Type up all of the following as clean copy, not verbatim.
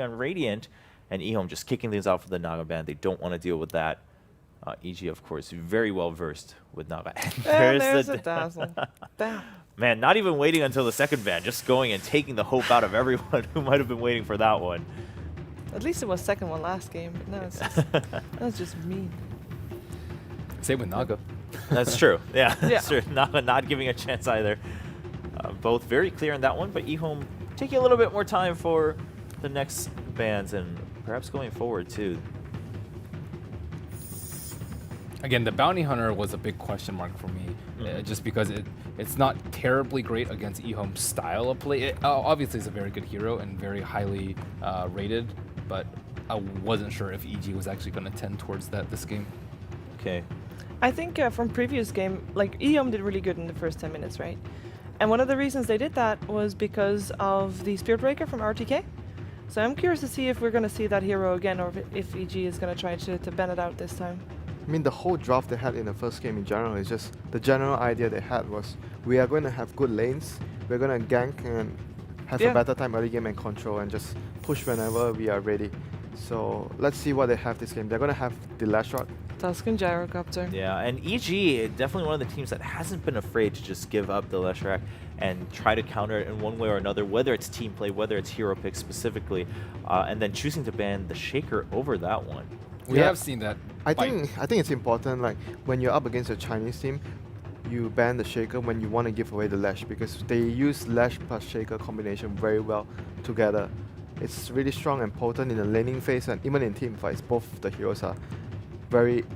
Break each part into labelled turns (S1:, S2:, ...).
S1: on Radiant, and EHOME just kicking things out for the Naga ban. They don't want to deal with that. EG, of course, very well versed with Naga.
S2: And there's a dazzle. Damn.
S1: Man, not even waiting until the second ban, just going and taking the hope out of everyone who might have been waiting for that one.
S2: At least it was second one last game, but now it's just, that's just mean.
S3: Same with Naga.
S1: That's true. Yeah,
S2: Yeah.
S1: that's true. Not giving a chance either. Both very clear in that one, but EHOME taking a little bit more time for the next bans and perhaps going forward too.
S3: Again, the Bounty Hunter was a big question mark for me, just because it's not terribly great against EHOME's style of play. It, obviously, it's a very good hero and very highly rated, but I wasn't sure if EG was actually going to tend towards that this game.
S1: Okay.
S2: I think from previous game, like EHOME did really good in the first 10 minutes, right? And one of the reasons they did that was because of the Spirit Breaker from RTK. So I'm curious to see if we're going to see that hero again, or if EG is going to try to ban it out this time.
S4: I mean, the whole draft they had in the first game in general is just the general idea they had was we are going to have good lanes, we're going to gank and have a better time early game and control and just push whenever we are ready. So let's see what they have this game. They're going to have the Lashrock.
S2: Tuscan Gyrocopter.
S1: Yeah, and EG, definitely one of the teams that hasn't been afraid to just give up the Leshrac and try to counter it in one way or another, whether it's team play, whether it's hero pick specifically, and then choosing to ban the Shaker over that one.
S3: We have seen that.
S4: I think it's important, like when you're up against a Chinese team, you ban the Shaker when you want to give away the Lash, because they use Lash plus Shaker combination very well together. It's really strong and potent in the laning phase, and even in team fights, both the heroes are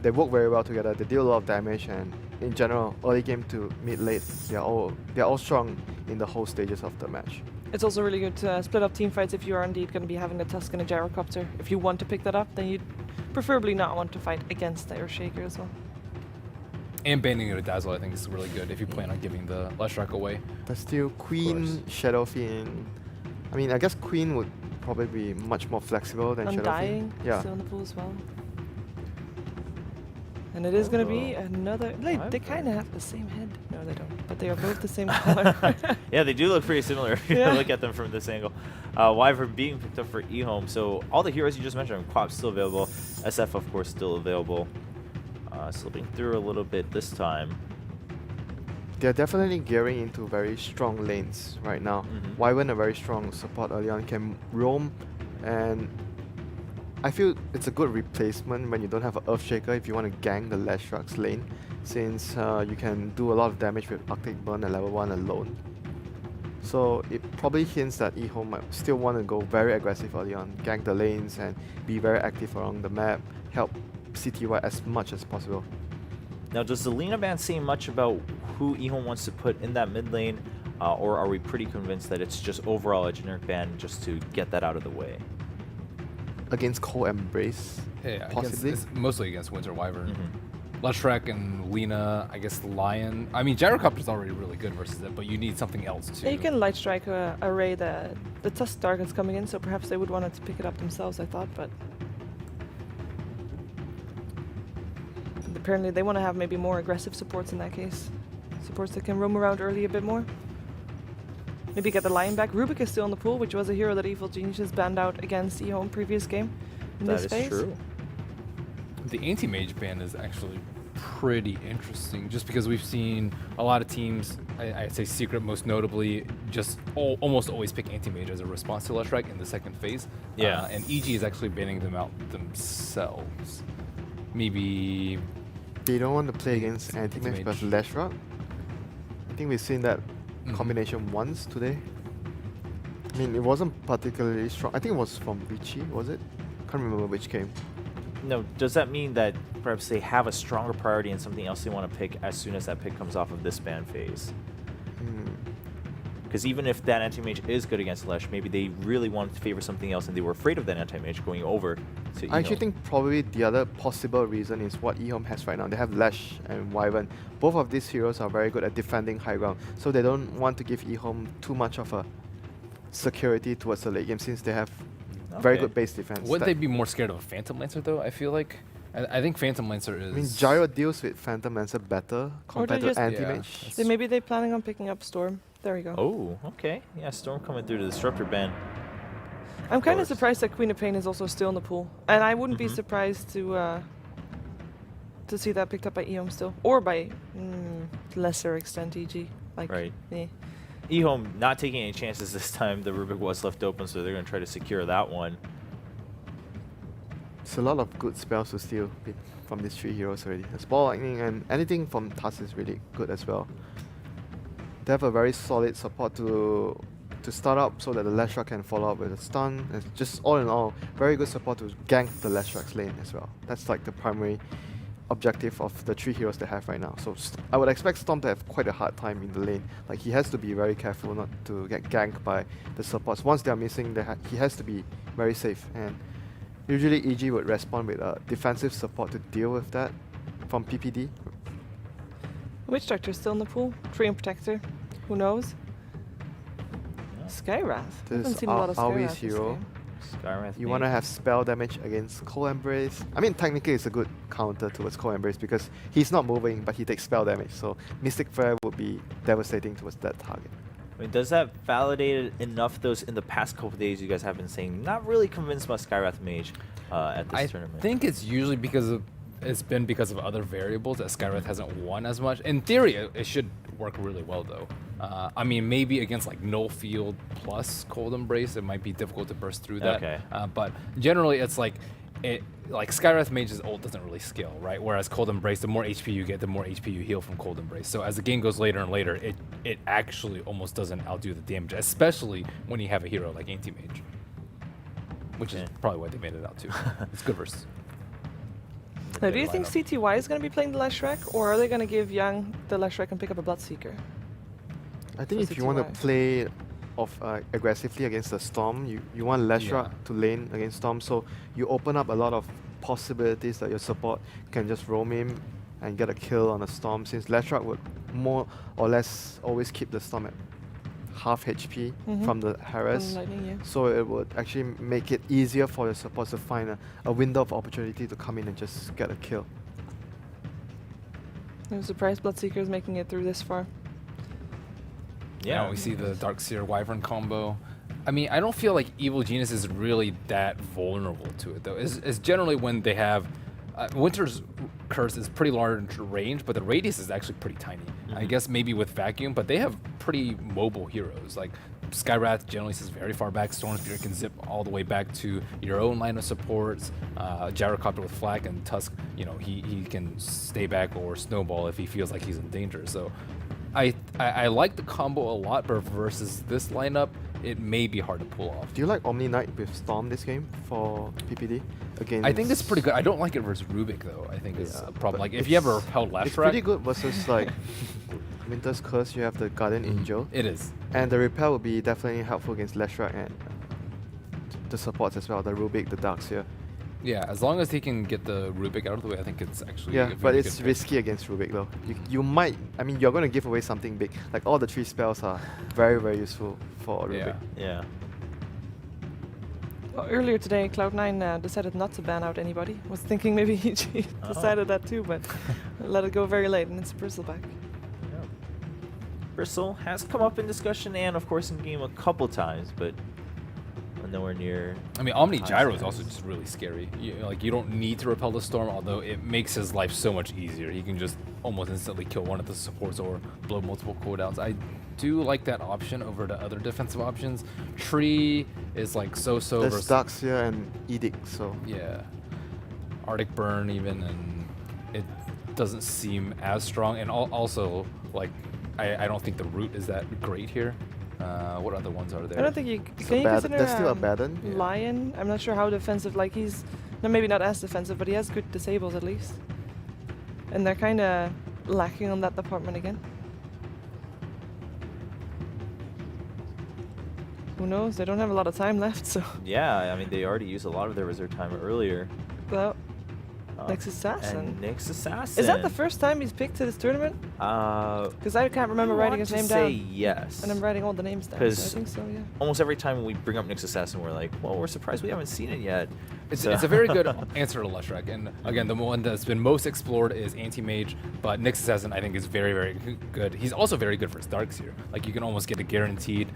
S4: they work very well together. They deal a lot of damage, and in general, early game to mid late, they're all strong in the whole stages of the match.
S2: It's also really good to split up team fights if you are indeed going to be having the Tuscan and Gyrocopter. If you want to pick that up, then you'd preferably not want to fight against their Shaker as well.
S3: And banning a Dazzle, I think, is really good if you plan on giving the Leshrac away.
S4: There's still Queen, Shadow Fiend. I mean, I guess Queen would probably be much more flexible than Shadow
S2: Undying,
S4: Fiend. Yeah.
S2: still in the pool as well. And it is going to be another... They kind of have the same head. No, they don't. But they are both the same color.
S1: Yeah, they do look pretty similar if you look at them from this angle. Wyvern being picked up for EHOME. So all the heroes you just mentioned, Quap's still available. SF, of course, still available. Slipping through a little bit this time.
S4: They're definitely gearing into very strong lanes right now. Wyvern a very strong support early on, can roam, and I feel it's a good replacement when you don't have an Earthshaker if you want to gank the Leshrac lane, since you can do a lot of damage with Arctic Burn at level 1 alone. So it probably hints that EHOME might still want to go very aggressive early on, gank the lanes and be very active around the map, help CTY as much as possible.
S1: Now, does the Lina ban say much about who EHOME wants to put in that mid lane, or are we pretty convinced that it's just overall a generic ban just to get that out of the way?
S4: Against Cold Embrace, possibly?
S3: It's mostly against Winter Wyvern. Leshrac and Lina, I guess Lion. I mean, Gyrocopter is already really good versus it, but you need something else too.
S2: Yeah, you can Light Strike array the Tusk targets coming in, so perhaps they would want to pick it up themselves, I thought, but... Apparently they want to have maybe more aggressive supports in that case. Supports that can roam around early a bit more. Maybe get the Lion back. Rubik is still in the pool, which was a hero that Evil Geniuses banned out against EHOME previous game in this phase.
S1: That is true.
S3: The anti-mage ban is actually pretty interesting, just because we've seen a lot of teams, I'd say Secret most notably, just almost always pick anti-mage as a response to Leshrac in the second phase.
S1: Yeah.
S3: And EG is actually banning them out themselves. Maybe...
S4: They don't want to play against anti-mage plus Leshrac. I think we've seen that combination once today. I mean, it wasn't particularly strong. I think it was from Vichy, was it? Can't remember which game.
S1: No, does that mean that perhaps they have a stronger priority and something else they want to pick as soon as that pick comes off of this ban phase? Because even if that anti-mage is good against Lesh, maybe they really wanted to favor something else and they were afraid of that anti-mage going over to EHOME.
S4: I actually think probably the other possible reason is what EHOME has right now. They have Lash and Wyvern. Both of these heroes are very good at defending high ground, so they don't want to give EHOME too much of a security towards the late game, since they have very good base defense.
S3: Wouldn't they be more scared of a Phantom Lancer though, I feel like? I think Phantom Lancer is...
S4: I mean, Gyro deals with Phantom Lancer better compared to anti-mage.
S2: Yeah, maybe they're planning on picking up Storm. There we go.
S1: Oh, okay. Yeah, Storm coming through the Disruptor ban.
S2: I'm kind of
S1: course.
S2: surprised that Queen of Pain is also still in the pool, and I wouldn't be
S1: Mhm.
S2: surprised to see that picked up by EHOME still, or by lesser extent EG. Like,
S1: Right.
S2: eh.
S1: EHOME not taking any chances this time. The Rubik was left open, so they're going to try to secure that one.
S4: It's a lot of good spells to steal from these 3 heroes already. The Ball Lightning and anything from Tusk is really good as well. They have a very solid support to start up so that the Leshrac can follow up with a stun. And just all in all, very good support to gank the Leshrac's lane as well. That's like the primary objective of the 3 heroes they have right now. So I would expect Storm to have quite a hard time in the lane. Like he has to be very careful not to get ganked by the supports. Once they're missing, he has to be very safe. And usually EG would respond with a defensive support to deal with that from PPD.
S2: Witch Doctor still in the pool. Treant Protector. Who knows? Skyrath.
S4: This
S2: Haven't
S4: is
S2: seen a lot of
S4: Aoi's
S2: Skyrath this
S4: hero.
S2: game.
S1: Skyrath
S4: You want to have spell damage against Cold Embrace. I mean, technically it's a good counter towards Cold Embrace because he's not moving, but he takes spell damage. So Mystic Flare would be devastating towards that target.
S1: I mean, does that validate enough those in the past couple of days you guys have been saying not really convinced by Skyrath Mage at this tournament?
S3: I think it's usually because of other variables that Skyrath hasn't won as much. In theory, it should work really well though. I mean, maybe against like Null Field plus Cold Embrace, it might be difficult to burst through that.
S1: Okay.
S3: But generally, it's like Skyrath Mage's ult doesn't really scale, right? Whereas Cold Embrace, the more HP you get, the more HP you heal from Cold Embrace. So as the game goes later and later, it actually almost doesn't outdo the damage, especially when you have a hero like Anti-Mage, which is probably why they made it out too. It's good versus.
S2: Now, do you
S3: Better
S2: think
S3: lineup.
S2: CTY is going to be playing the Leshrac, or are they going to give Young the Leshrac and pick up a Bloodseeker?
S4: I think
S2: So
S4: if you want to
S2: CTY.
S4: play aggressively against the Storm, you want Leshrac
S3: Yeah.
S4: to lane against Storm, so you open up a lot of possibilities that your support can just roam in and get a kill on a Storm, since Leshrac would more or less always keep the Storm at half HP from the Harass.
S2: Lightning, yeah.
S4: So it would actually make it easier for your supports to find a window of opportunity to come in and just get a kill.
S2: I'm surprised Bloodseeker is making it through this far.
S1: Yeah.
S3: Now we see the Darkseer Wyvern combo. I mean, I don't feel like Evil Genius is really that vulnerable to it, though. It's generally when they have... Winter's Curse is pretty large range, but the radius is actually pretty tiny. I guess maybe with Vacuum, but they have pretty mobile heroes. Like Skyrath generally sits very far back. Stormspear can zip all the way back to your own line of supports. Gyrocopter with Flak and Tusk, you know, he can stay back or snowball if he feels like he's in danger. So I like the combo a lot, but versus this lineup, it may be hard to pull off.
S4: Do you like Omni Knight with Storm this game for PPD? Against
S3: I think it's pretty good. I don't like it versus Rubik though. I think it's
S4: Yeah,
S3: a problem.
S4: but
S3: Like if you have a repelled left
S4: it's pretty
S3: rack,
S4: good versus like Winter's Curse. You have the Guardian Angel,
S3: it is.
S4: and the repel would be definitely helpful against Leshrac and the supports as well. The Rubik, the Darkseer.
S3: Yeah, as long as he can get the Rubik out of the way, I think it's actually a
S4: Yeah, but
S3: very
S4: it's
S3: good pick.
S4: risky against Rubik though. You might. I mean, you're going to give away something big. Like all the 3 spells are very useful for Rubik.
S3: Yeah.
S1: Yeah.
S2: Well, earlier today, Cloud9 decided not to ban out anybody. Was thinking maybe he decided that too, but let it go very late, and it's Bristleback.
S1: Yeah. Bristle has come up in discussion and, of course, in game a couple times, but nowhere near.
S3: I mean, Omni
S1: high
S3: Gyro is
S1: standards.
S3: also just really scary. You don't need to repel the storm, although it makes his life so much easier. He can just almost instantly kill one of the supports or blow multiple cooldowns. I do like that option over the other defensive options. Tree is like so-so
S4: There's
S3: versus
S4: Darkseer and Edict, so
S3: yeah, Arctic Burn even, and it doesn't seem as strong. And also, like, I don't think the root is that great here. What other ones are there?
S2: I don't think you
S4: it's
S2: can you consider
S4: there's still a Baden.
S3: Yeah.
S2: Lion. I'm not sure how defensive. Like he's no, maybe not as defensive, but he has good disables at least. And they're kind of lacking on that department again. Who knows? They don't have a lot of time left, so.
S1: Yeah, I mean, they already used a lot of their reserve time earlier.
S2: Well, Nyx Assassin.
S1: And Nyx Assassin.
S2: Is that the first time he's picked to this tournament? Because I can't remember writing his name
S1: say
S2: down.
S1: yes.
S2: And I'm writing all the names down. So I think so, yeah.
S1: Almost every time we bring up Nyx Assassin, we're like, well, we're surprised we haven't seen it yet.
S3: It's a very good answer to Leshrac. And again, the one that's been most explored is Anti-Mage, but Nyx Assassin I think is very, very good. He's also very good for his Darkseer. Like you can almost get a guaranteed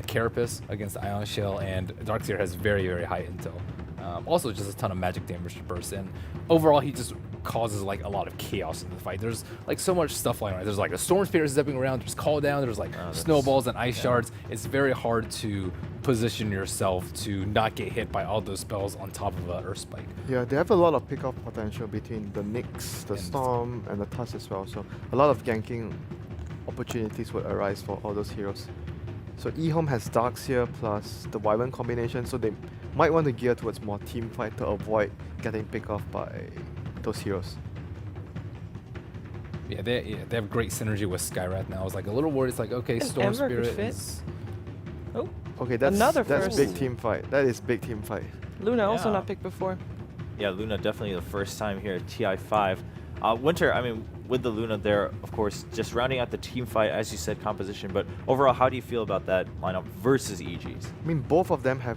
S3: Carapace against Ion Shell, and Darkseer has very, very high intel. Also just a ton of magic damage to burst, and overall he just causes like a lot of chaos in the fight. There's like so much stuff flying around. There's like a Storm Spirit zipping around, there's Call Down, there's like snowballs and ice shards. It's very hard to position yourself to not get hit by all those spells on top of a Earth Spike.
S4: Yeah, they have a lot of pick-off potential between the Nyx, the Storm, and the Tusk as well. So a lot of ganking opportunities would arise for all those heroes. So EHOME has Darkseer plus the Wyvern combination, so they might want to gear towards more team fight to avoid getting picked off by those heroes.
S3: Yeah, they have great synergy with Skywrath now. I was like a little worried. It's like, okay, Storm
S2: Ember could
S3: Spirit
S2: fit.
S3: is...
S2: Oh,
S4: Okay, that's
S2: Another
S4: that's
S2: first.
S4: big team fight. That is big team fight.
S2: Luna also
S1: Yeah.
S2: not picked before.
S1: Yeah, Luna definitely the first time here at TI5. Winter, I mean, with the Luna there, of course, just rounding out the team fight, as you said, composition. But overall, how do you feel about that lineup versus EG's?
S4: I mean, both of them have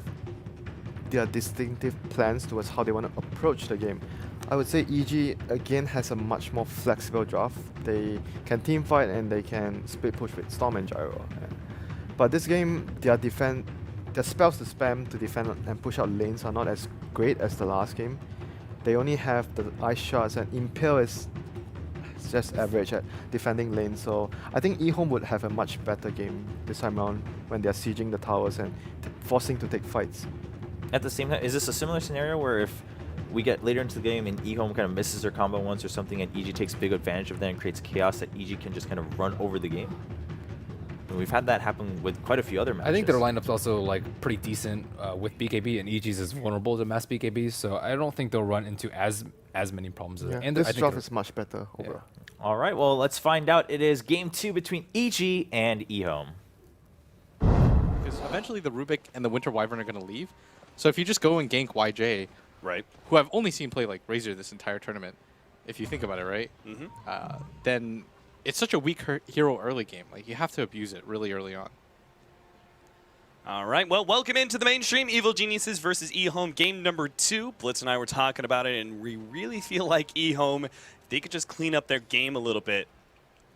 S4: their distinctive plans towards how they want to approach the game. I would say EG again has a much more flexible draft. They can team fight and they can split push with Storm and Gyro. But this game, their spells to spam to defend and push out lanes are not as great as the last game. They only have the ice shards, and Impale is just average at defending lanes. So I think EHOME would have a much better game this time around when they're sieging the towers and forcing to take fights.
S1: At the same time, is this a similar scenario where if we get later into the game and EHOME kind of misses their combo once or something and EG takes big advantage of that and creates chaos, that EG can just kind of run over the game? And we've had that happen with quite a few other matches.
S3: I think their lineup's also like pretty decent with BKB, and EG's is vulnerable to mass BKB, so I don't think they'll run into as many problems.
S4: Yeah,
S3: And
S4: this
S3: I think
S4: draft
S3: they're-
S4: is much better overall.
S1: All right, well, let's find out. It is game 2 between EG and EHOME.
S5: Because eventually the Rubik and the Winter Wyvern are going to leave. So if you just go and gank YJ,
S6: Right.
S5: who I've only seen play like Razor this entire tournament, if you think about it, right? Then it's such a weak hero early game. Like, you have to abuse it really early on.
S6: All right, well, welcome into the mainstream. Evil Geniuses versus EHOME, game number 2. Blitz and I were talking about it, and we really feel like EHOME, if they could just clean up their game a little bit,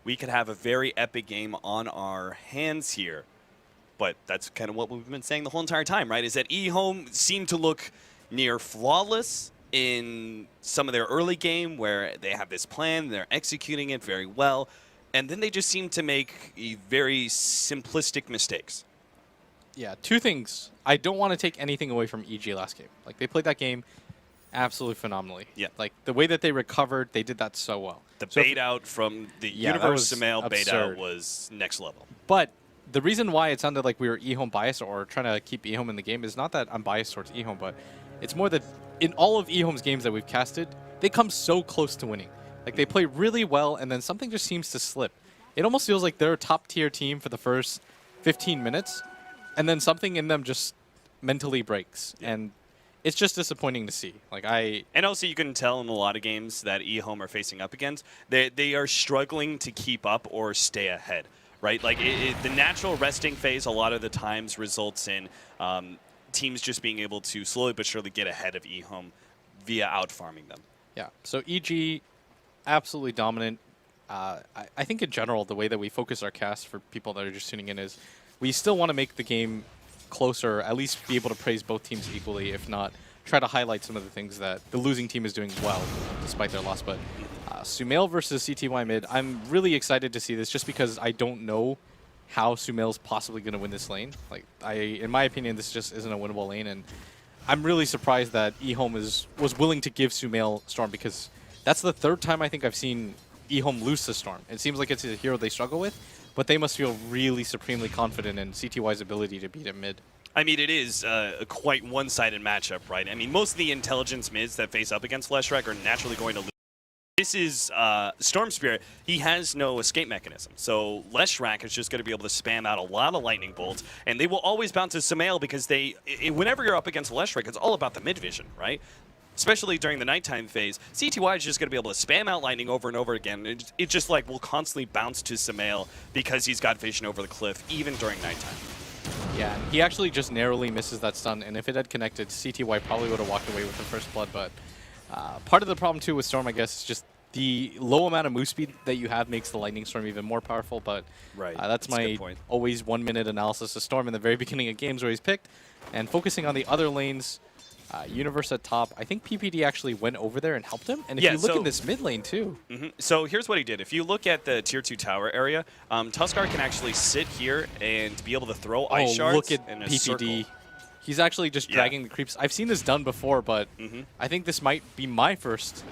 S6: we could have a very epic game on our hands here. But that's kind of what we've been saying the whole entire time, right? Is that EHOME seemed to look near flawless in some of their early game where they have this plan, they're executing it very well, and then they just seem to make very simplistic mistakes.
S5: Yeah, two things. I don't want to take anything away from EG last game. Like, they played that game absolutely phenomenally.
S6: Yeah.
S5: Like, the way that they recovered, they did that so well.
S6: The
S5: So if-
S6: bait out from the
S5: Yeah, that
S6: Universe
S5: was
S6: Sumail bait out
S5: absurd.
S6: was next level.
S5: But the reason why it sounded like we were EHOME biased or trying to keep EHOME in the game is not that I'm biased towards EHOME, but it's more that in all of EHOME's games that we've casted, they come so close to winning. Like, they play really well, and then something just seems to slip. It almost feels like they're a top-tier team for the first 15 minutes, and then something in them just mentally breaks.
S6: Yeah.
S5: And it's just disappointing to see. Like,
S6: And also, you can tell in a lot of games that EHOME are facing up against, they are struggling to keep up or stay ahead, right? Like, the natural resting phase a lot of the times results in teams just being able to slowly but surely get ahead of EHOME via out-farming them.
S5: Yeah, so EG, absolutely dominant. I think in general, the way that we focus our cast for people that are just tuning in is we still want to make the game closer, at least be able to praise both teams equally, if not try to highlight some of the things that the losing team is doing well, despite their loss. But Sumail versus CTY mid, I'm really excited to see this just because I don't know how Sumail's possibly going to win this lane. Like, in my opinion, this just isn't a winnable lane, and I'm really surprised that EHOME was willing to give Sumail Storm, because that's the third time I think I've seen EHOME lose to Storm. It seems like it's a hero they struggle with, but they must feel really supremely confident in CTY's ability to beat him mid.
S6: I mean, it is a quite one-sided matchup, right? I mean, most of the intelligence mids that face up against Leshrac are naturally going to lose. This is Storm Spirit. He has no escape mechanism. So Leshrac is just going to be able to spam out a lot of lightning bolts, and they will always bounce to Sumail because whenever you're up against Leshrac, it's all about the mid vision, right? especially during the nighttime phase, CTY is just going to be able to spam out lightning over and over again. It just like will constantly bounce to Sumail because he's got vision over the cliff, even during nighttime.
S5: Yeah, and he actually just narrowly misses that stun, and if it had connected, CTY probably would have walked away with the first blood, but part of the problem too with Storm, I guess, is just the low amount of move speed that you have makes the Lightning Storm even more powerful, but that's
S6: a
S5: my
S6: good point.
S5: always 1 minute analysis of Storm in the very beginning of games where he's picked. And focusing on the other lanes, Universe at top, I think PPD actually went over there and helped him. And if
S6: Yeah,
S5: you look
S6: so-
S5: in this mid lane too.
S6: So here's what he did. If you look at the tier 2 tower area, Tuskar can actually sit here and be able to throw ice shards
S5: look at
S6: in a
S5: PPD.
S6: circle.
S5: He's actually just
S6: Yeah.
S5: dragging the creeps. I've seen this done before, but I think this might be my first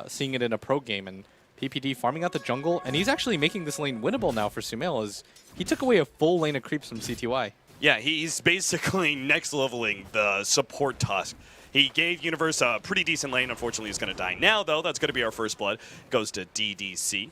S5: seeing it in a pro game. And PPD farming out the jungle, and he's actually making this lane winnable now for Sumail, as he took away a full lane of creeps from CTY.
S6: Yeah, he's basically next leveling the support Tusk. He gave Universe a pretty decent lane. Unfortunately, he's going to die now, though. That's going to be our first blood. Goes to DDC.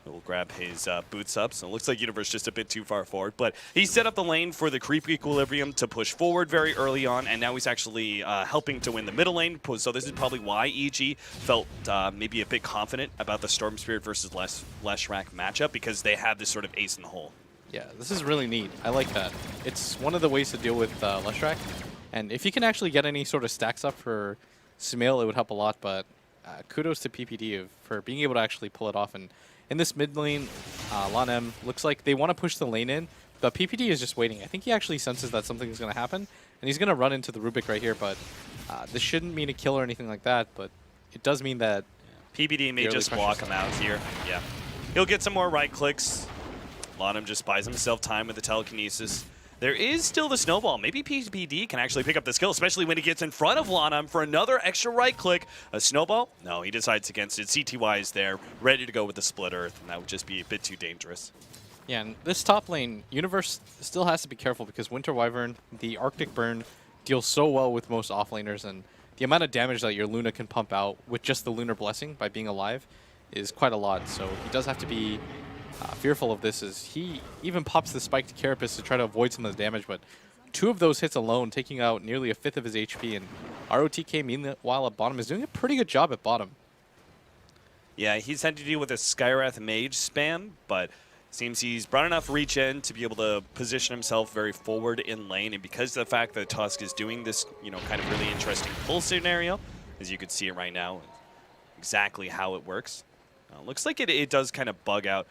S6: We'll grab his boots up. So it looks like Universe just a bit too far forward. But he set up the lane for the creep equilibrium to push forward very early on. And now he's actually helping to win the middle lane. So this is probably why EG felt maybe a bit confident about the Storm Spirit versus Leshrac matchup, because they have this sort of ace in the hole.
S5: Yeah, this is really neat. I like that. It's one of the ways to deal with Leshrac. And if you can actually get any sort of stacks up for Sumail, it would help a lot. But kudos to PPD for being able to actually pull it off. And in this mid lane, LonM looks like they want to push the lane in, but PPD is just waiting. I think he actually senses that something is going to happen, and he's going to run into the Rubik right here. But this shouldn't mean a kill or anything like that, but it does mean that
S6: PPD may just block him out here. Yeah. He'll get some more right clicks. LonM just buys himself time with the telekinesis. There is still the snowball. Maybe PPD can actually pick up the skill, especially when he gets in front of LonM for another extra right click. A snowball? No, he decides against it. CTY is there, ready to go with the split earth, and that would just be a bit too dangerous.
S5: Yeah, and this top lane, Universe still has to be careful because Winter Wyvern, the Arctic Burn, deals so well with most offlaners, and the amount of damage that your Luna can pump out with just the Lunar Blessing by being alive is quite a lot. So he does have to be fearful of this, as he even pops the spike to Carapace to try to avoid some of the damage, but 2 of those hits alone taking out nearly a 5th of his HP, and ROTK meanwhile at bottom is doing a pretty good job at bottom.
S6: Yeah, he's had to deal with a Skywrath Mage spam, but seems he's brought enough reach in to be able to position himself very forward in lane, and because of the fact that Tusk is doing this, kind of really interesting pull scenario, as you can see it right now, exactly how it works. Looks like it does kind of bug out.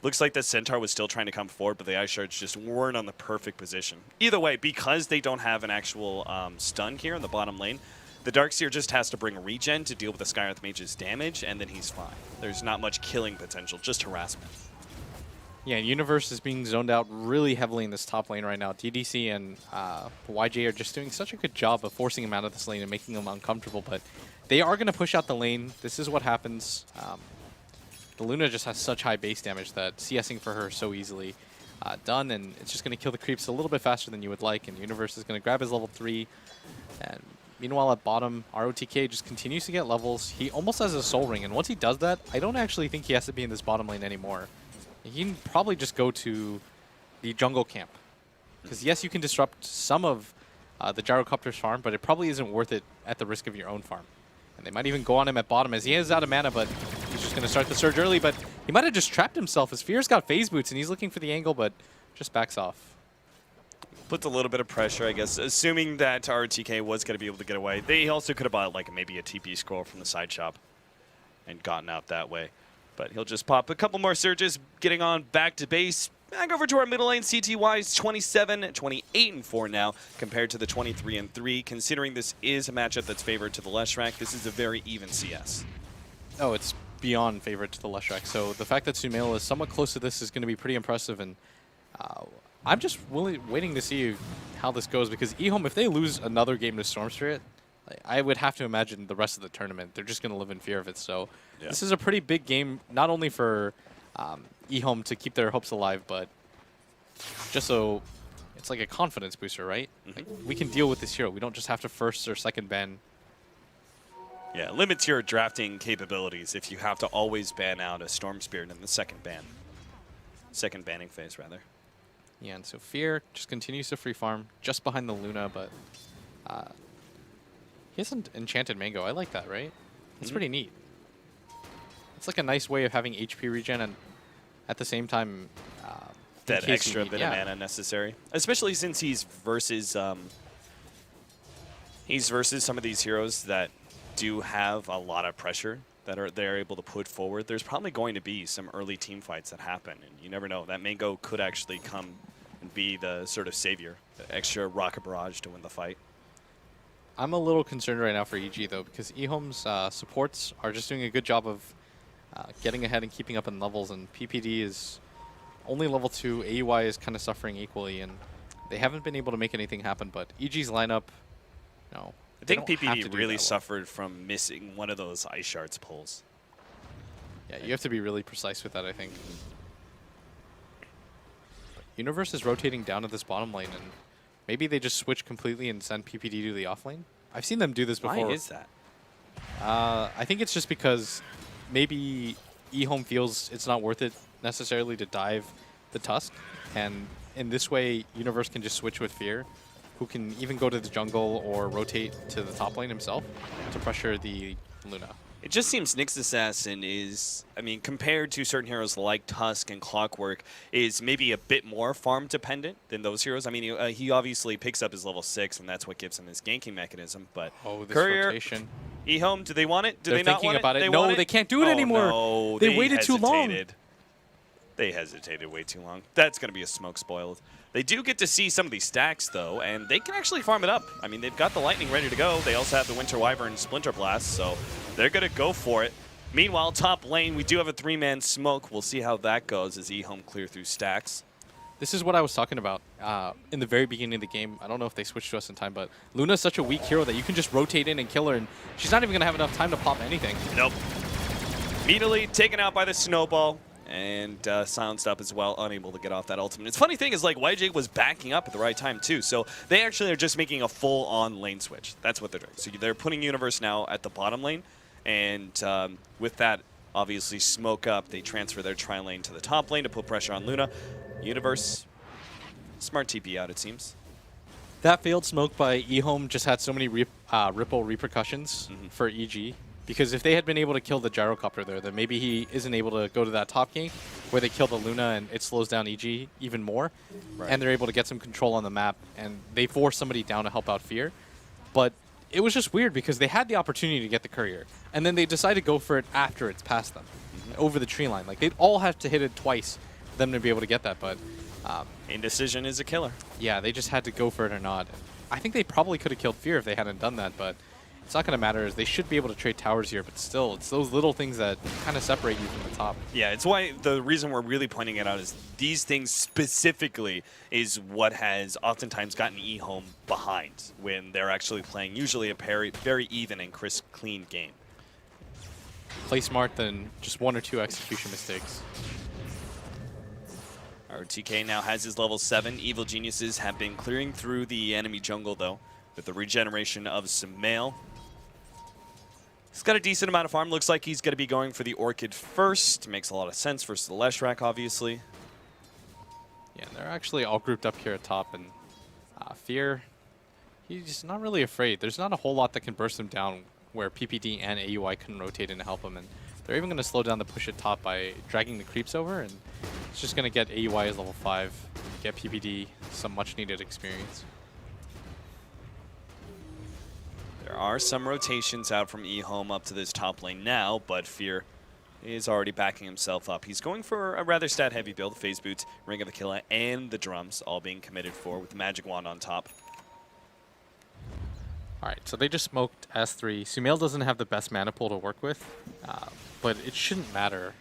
S6: Looks like the Centaur was still trying to come forward, but the Ice Shards just weren't on the perfect position. Either way, because they don't have an actual stun here in the bottom lane, the Darkseer just has to bring a regen to deal with the Skywrath Mage's damage, and then he's fine. There's not much killing potential, just harassment.
S5: Yeah, Universe is being zoned out really heavily in this top lane right now. DDC and YJ are just doing such a good job of forcing him out of this lane and making him uncomfortable, but they are going to push out the lane. This is what happens. The Luna just has such high base damage that CSing for her is so easily done, and it's just going to kill the creeps a little bit faster than you would like, and Universe is going to grab his level 3. And meanwhile at bottom, ROTK just continues to get levels. He almost has a Soul Ring, and once he does that, I don't actually think he has to be in this bottom lane anymore. He can probably just go to the jungle camp. Because yes, you can disrupt some of the Gyrocopter's farm, but it probably isn't worth it at the risk of your own farm. And they might even go on him at bottom, as he is out of mana, but he's just going to start the surge early. But he might have just trapped himself, as Fear's got phase boots, and he's looking for the angle, but just backs off.
S6: Puts a little bit of pressure, I guess, assuming that RTK was going to be able to get away. They also could have bought like maybe a TP scroll from the side shop and gotten out that way. But he'll just pop a couple more surges, getting on back to base. Back over to our middle lane. CTY is 27, 28-4 now, compared to the 23-3. Considering this is a matchup that's favored to the Leshrac, this is a very even CS.
S5: Oh, it's beyond favorite to the Leshrac. So the fact that Sumail is somewhat close to this is going to be pretty impressive, and I'm just waiting to see how this goes, because EHOME, if they lose another game to Storm Spirit, I would have to imagine the rest of the tournament, they're just going to live in fear of it. So This is a pretty big game, not only for EHOME to keep their hopes alive, but just so it's like a confidence booster, right? Like, we can deal with this hero. We don't just have to first or second ban.
S6: Yeah, it limits your drafting capabilities if you have to always ban out a Storm Spirit in the second banning phase, rather.
S5: Yeah, and so Fear just continues to free farm just behind the Luna, but He has an enchanted mango. I like that, right? That's pretty neat. It's like a nice way of having HP regen and at the same time
S6: That extra bit of mana necessary, especially since he's versus some of these heroes that do have a lot of pressure that they're able to put forward. There's probably going to be some early team fights that happen, and you never know. That mango could actually come and be the sort of savior, the extra rocket barrage to win the fight.
S5: I'm a little concerned right now for EG though, because EHOME's supports are just doing a good job of getting ahead and keeping up in levels, and PPD is only level 2, AUI is kind of suffering equally, and they haven't been able to make anything happen, but EG's lineup, no.
S6: I think PPD really suffered from missing one of those ice shards pulls.
S5: Yeah, you have to be really precise with that, I think. But Universe is rotating down at this bottom lane, and maybe they just switch completely and send PPD to the off lane. I've seen them do this before.
S6: Why is that?
S5: I think it's just because maybe EHOME feels it's not worth it necessarily to dive the Tusk, and in this way, Universe can just switch with Fear, who can even go to the jungle or rotate to the top lane himself to pressure the Luna.
S6: It just seems Nyx Assassin is, I mean, compared to certain heroes like Tusk and Clockwork, is maybe a bit more farm dependent than those heroes. I mean, he obviously picks up his level 6, and that's what gives him his ganking mechanism. But
S5: Oh, this
S6: Courier,
S5: rotation.
S6: EHOME, do they want it? Do
S5: They're
S6: they not
S5: thinking
S6: want
S5: about it.
S6: They
S5: No,
S6: want
S5: they can't do it anymore.
S6: No,
S5: They waited too long.
S6: They hesitated way too long. That's going to be a smoke spoiled. They do get to see some of these stacks, though, and they can actually farm it up. I mean, they've got the Lightning ready to go. They also have the Winter Wyvern Splinter Blast, so they're going to go for it. Meanwhile, top lane, we do have a 3-man smoke. We'll see how that goes as EHOME clear through stacks.
S5: This is what I was talking about in the very beginning of the game. I don't know if they switched to us in time, but Luna's such a weak hero that you can just rotate in and kill her, and she's not even going to have enough time to pop anything.
S6: Nope. Immediately taken out by the snowball and silenced up as well, unable to get off that ultimate. It's funny thing is, like, YJ was backing up at the right time, too, so they actually are just making a full-on lane switch. That's what they're doing. So they're putting Universe now at the bottom lane, and with that, obviously, smoke up, they transfer their tri-lane to the top lane to put pressure on Luna. Universe, smart TP out, it seems.
S5: That failed smoke by EHOME just had so many ripple repercussions for EG. Because if they had been able to kill the gyrocopter there, then maybe he isn't able to go to that top gank where they kill the Luna and it slows down EG even more. Right. And they're able to get some control on the map, and they force somebody down to help out Fear. But it was just weird because they had the opportunity to get the Courier, and then they decided to go for it after it's past them, over the tree line. Like, they'd all have to hit it twice for them to be able to get that, but
S6: indecision is a killer.
S5: Yeah, they just had to go for it or not. I think they probably could have killed Fear if they hadn't done that, but it's not going to matter. They should be able to trade towers here, but still, it's those little things that kind of separate you from the top.
S6: Yeah, it's why the reason we're really pointing it out is these things specifically is what has oftentimes gotten EHOME behind when they're actually playing usually a very even and crisp, clean game.
S5: Play smart than just 1 or 2 execution mistakes.
S6: RTK now has his level 7. Evil Geniuses have been clearing through the enemy jungle, though, with the regeneration of Sumail. He's got a decent amount of farm. Looks like he's going to be going for the Orchid first. Makes a lot of sense versus the Leshrac, obviously.
S5: Yeah, and they're actually all grouped up here at top, and Fear, he's not really afraid. There's not a whole lot that can burst him down where PPD and AUI can rotate in to help him, and they're even going to slow down the push at top by dragging the creeps over, and it's just going to get AUI as level 5, get PPD some much-needed experience.
S6: There are some rotations out from EHOME up to this top lane now, but Fear is already backing himself up. He's going for a rather stat-heavy build, Phase Boots, Ring of the Killer, and the drums all being committed for with the Magic Wand on top.
S5: All right, so they just smoked S3. Sumail doesn't have the best mana pool to work with, but it shouldn't matter.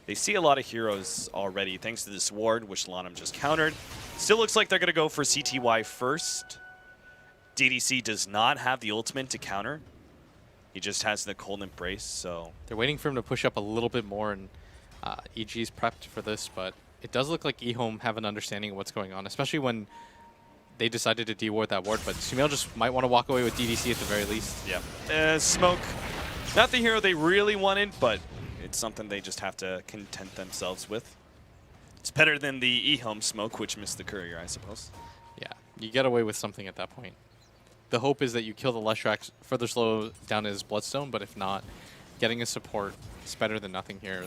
S6: They see a lot of heroes already thanks to this ward, which Lanham just countered. Still looks like they're going to go for CTY first. DDC does not have the ultimate to counter. He just has the Cold Embrace, so...
S5: They're waiting for him to push up a little bit more, and EG's prepped for this, but it does look like EHOME have an understanding of what's going on, especially when they decided to deward that ward, but Sumail just might want to walk away with DDC at the very least.
S6: Yeah. Smoke, not the hero they really wanted, but it's something they just have to content themselves with. It's better than the EHOME smoke, which missed the Courier, I suppose.
S5: Yeah, you get away with something at that point. the hope is that you kill the Leshrac, further slow down his Bloodstone, but if not, getting a support is better than nothing here.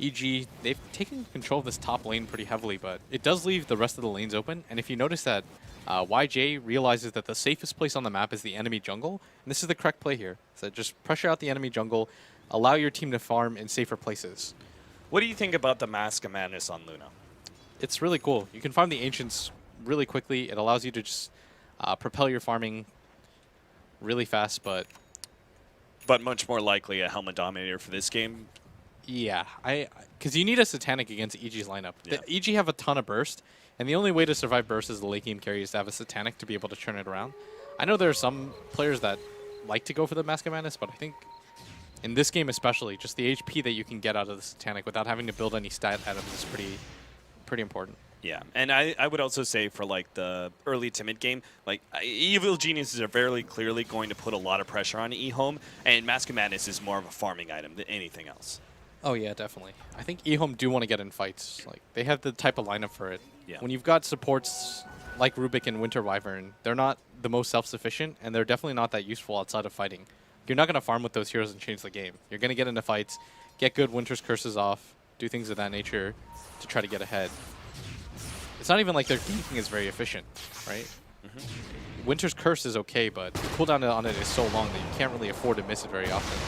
S5: EG, they've taken control of this top lane pretty heavily, but it does leave the rest of the lanes open. And if you notice that YJ realizes that the safest place on the map is the enemy jungle, and this is the correct play here. So just pressure out the enemy jungle, allow your team to farm in safer places.
S6: What do you think about the Mask of Madness on Luna?
S5: It's really cool. You can farm the Ancients really quickly. It allows you to just propel your farming really fast, but
S6: much more likely a Helmet Dominator for this game.
S5: yeah, because you need a Satanic against EG's lineup.
S6: Yeah.
S5: The EG have a ton of burst, and the only way to survive burst as the late game carry is to have a Satanic to be able to turn it around. I know there are some players that like to go for the Mask of Madness, but I think in this game especially, just the HP that you can get out of the Satanic without having to build any stat items is pretty important.
S6: Yeah, and I would also say for like the early timid game, like Evil Geniuses are very clearly going to put a lot of pressure on EHOME, and Mask of Madness is more of a farming item than anything else.
S5: Oh yeah, definitely. I think EHOME do want to get in fights. Like they have the type of lineup for it.
S6: Yeah.
S5: When you've got supports like Rubik and Winter Wyvern, they're not the most self-sufficient, and they're definitely not that useful outside of fighting. You're not going to farm with those heroes and change the game. You're going to get into fights, get good Winter's Curses off, do things of that nature to try to get ahead. It's not even like their ganking is very efficient, right? Winter's Curse is okay, but the cooldown on it is so long that you can't really afford to miss it very often.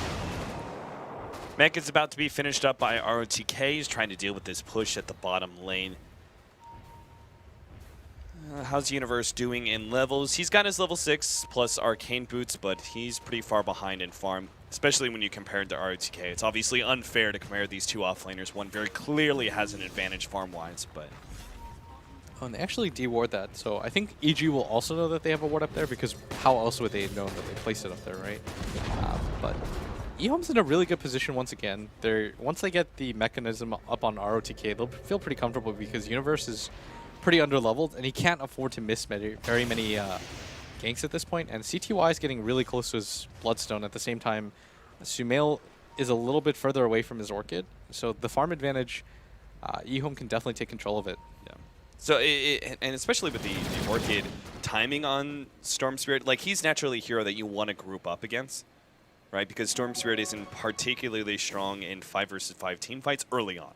S6: Mech is about to be finished up by ROTK. He's trying to deal with this push at the bottom lane. How's Universe doing in levels? He's got his level 6 plus Arcane Boots, but he's pretty far behind in farm, especially when you compare it to ROTK. It's obviously unfair to compare these two offlaners. One very clearly has an advantage farm-wise, but...
S5: Oh, and they actually de-ward that, so I think EG will also know that they have a ward up there, because how else would they have known that they placed it up there, right? But EHOME's in a really good position once again. Once they get the mechanism up on ROTK, they'll feel pretty comfortable because Universe is pretty underleveled, and he can't afford to miss very many ganks at this point. And CTY is getting really close to his Bloodstone. At the same time, Sumail is a little bit further away from his Orchid, so the farm advantage, EHOME can definitely take control of it.
S6: Yeah. So, and especially with the Orchid timing on Storm Spirit, like he's naturally a hero that you want to group up against, right? Because Storm Spirit isn't particularly strong in 5 versus 5 team fights early on.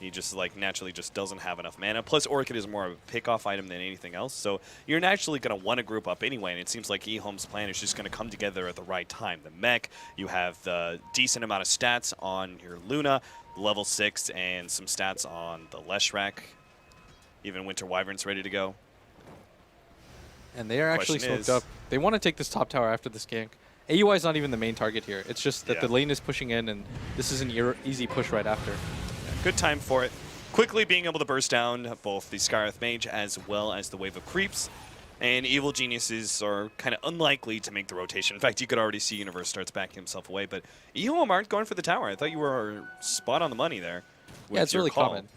S6: He just like naturally just doesn't have enough mana. Plus, Orchid is more of a pick-off item than anything else. So you're naturally going to want to group up anyway, and it seems like EHOME's plan is just going to come together at the right time. The mech, you have the decent amount of stats on your Luna, level 6, and some stats on the Leshrac. Even Winter Wyvern's ready to go.
S5: And they are actually smoked up. They want to take this top tower after this gank. AUI is not even the main target here. It's just that the lane is pushing in, and this is an easy push right after.
S6: Good time for it. Quickly being able to burst down both the Skywrath Mage as well as the wave of creeps. And Evil Geniuses are kind of unlikely to make the rotation. In fact, you could already see Universe starts backing himself away. But EHOME aren't going for the tower. I thought you were spot on the money there.
S5: Yeah, it's really common.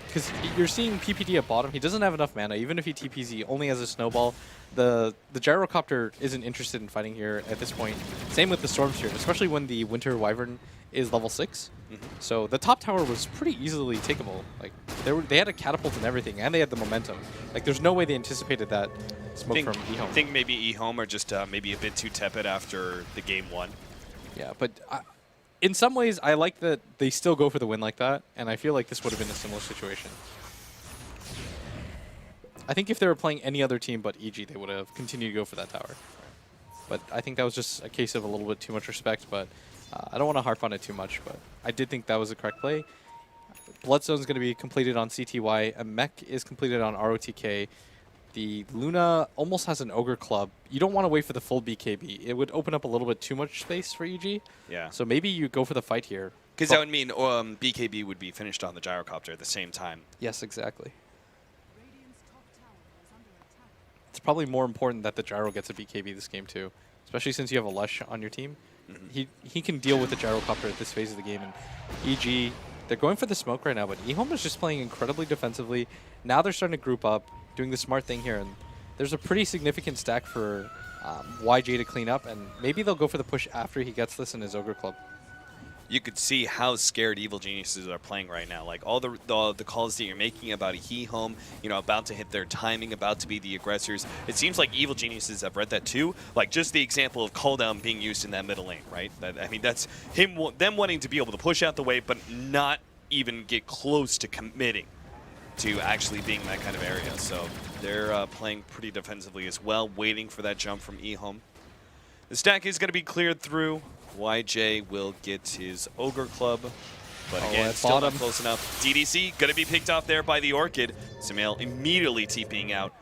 S5: Because you're seeing PPD at bottom. He doesn't have enough mana. Even if he TPs, he only has a snowball. The Gyrocopter isn't interested in fighting here at this point. Same with the Storm Spirit, especially when the Winter Wyvern is level 6. So the top tower was pretty easily takeable. Like they had a catapult and everything, and they had the momentum. Like there's no way they anticipated that smoke from EHOME.
S6: I think maybe EHOME are just maybe a bit too tepid after the game 1.
S5: Yeah, but in some ways, I like that they still go for the win like that, and I feel like this would have been a similar situation. I think if they were playing any other team but EG, they would have continued to go for that tower. But I think that was just a case of a little bit too much respect, but I don't want to harp on it too much, but I did think that was the correct play. Bloodstone is going to be completed on CTY. A mech is completed on ROTK. The Luna almost has an Ogre Club. You don't want to wait for the full BKB. It would open up a little bit too much space for EG.
S6: Yeah.
S5: So maybe you go for the fight here.
S6: Because that would mean BKB would be finished on the Gyrocopter at the same time.
S5: Yes, exactly. It's probably more important that the Gyro gets a BKB this game too, especially since you have a Lush on your team. He can deal with the Gyrocopter at this phase of the game. And EG, they're going for the smoke right now, but EHOME is just playing incredibly defensively. Now they're starting to group up, doing the smart thing here, and there's a pretty significant stack for YJ to clean up, and maybe they'll go for the push after he gets this in his Ogre Club.
S6: you could see how scared Evil Geniuses are playing right now. Like all the calls that you're making about a EHOME, you know, about to hit their timing, about to be the aggressors. It seems like Evil Geniuses have read that too. Like just the example of call down being used in that middle lane, right? I mean, that's them wanting to be able to push out the wave, but not even get close to committing to actually being in that kind of area. So they're playing pretty defensively as well, waiting for that jump from EHOME. The stack is going to be cleared through. YJ will get his Ogre Club, but again, still not close enough. DDC going to be picked off there by the Orchid. Sumail immediately TPing out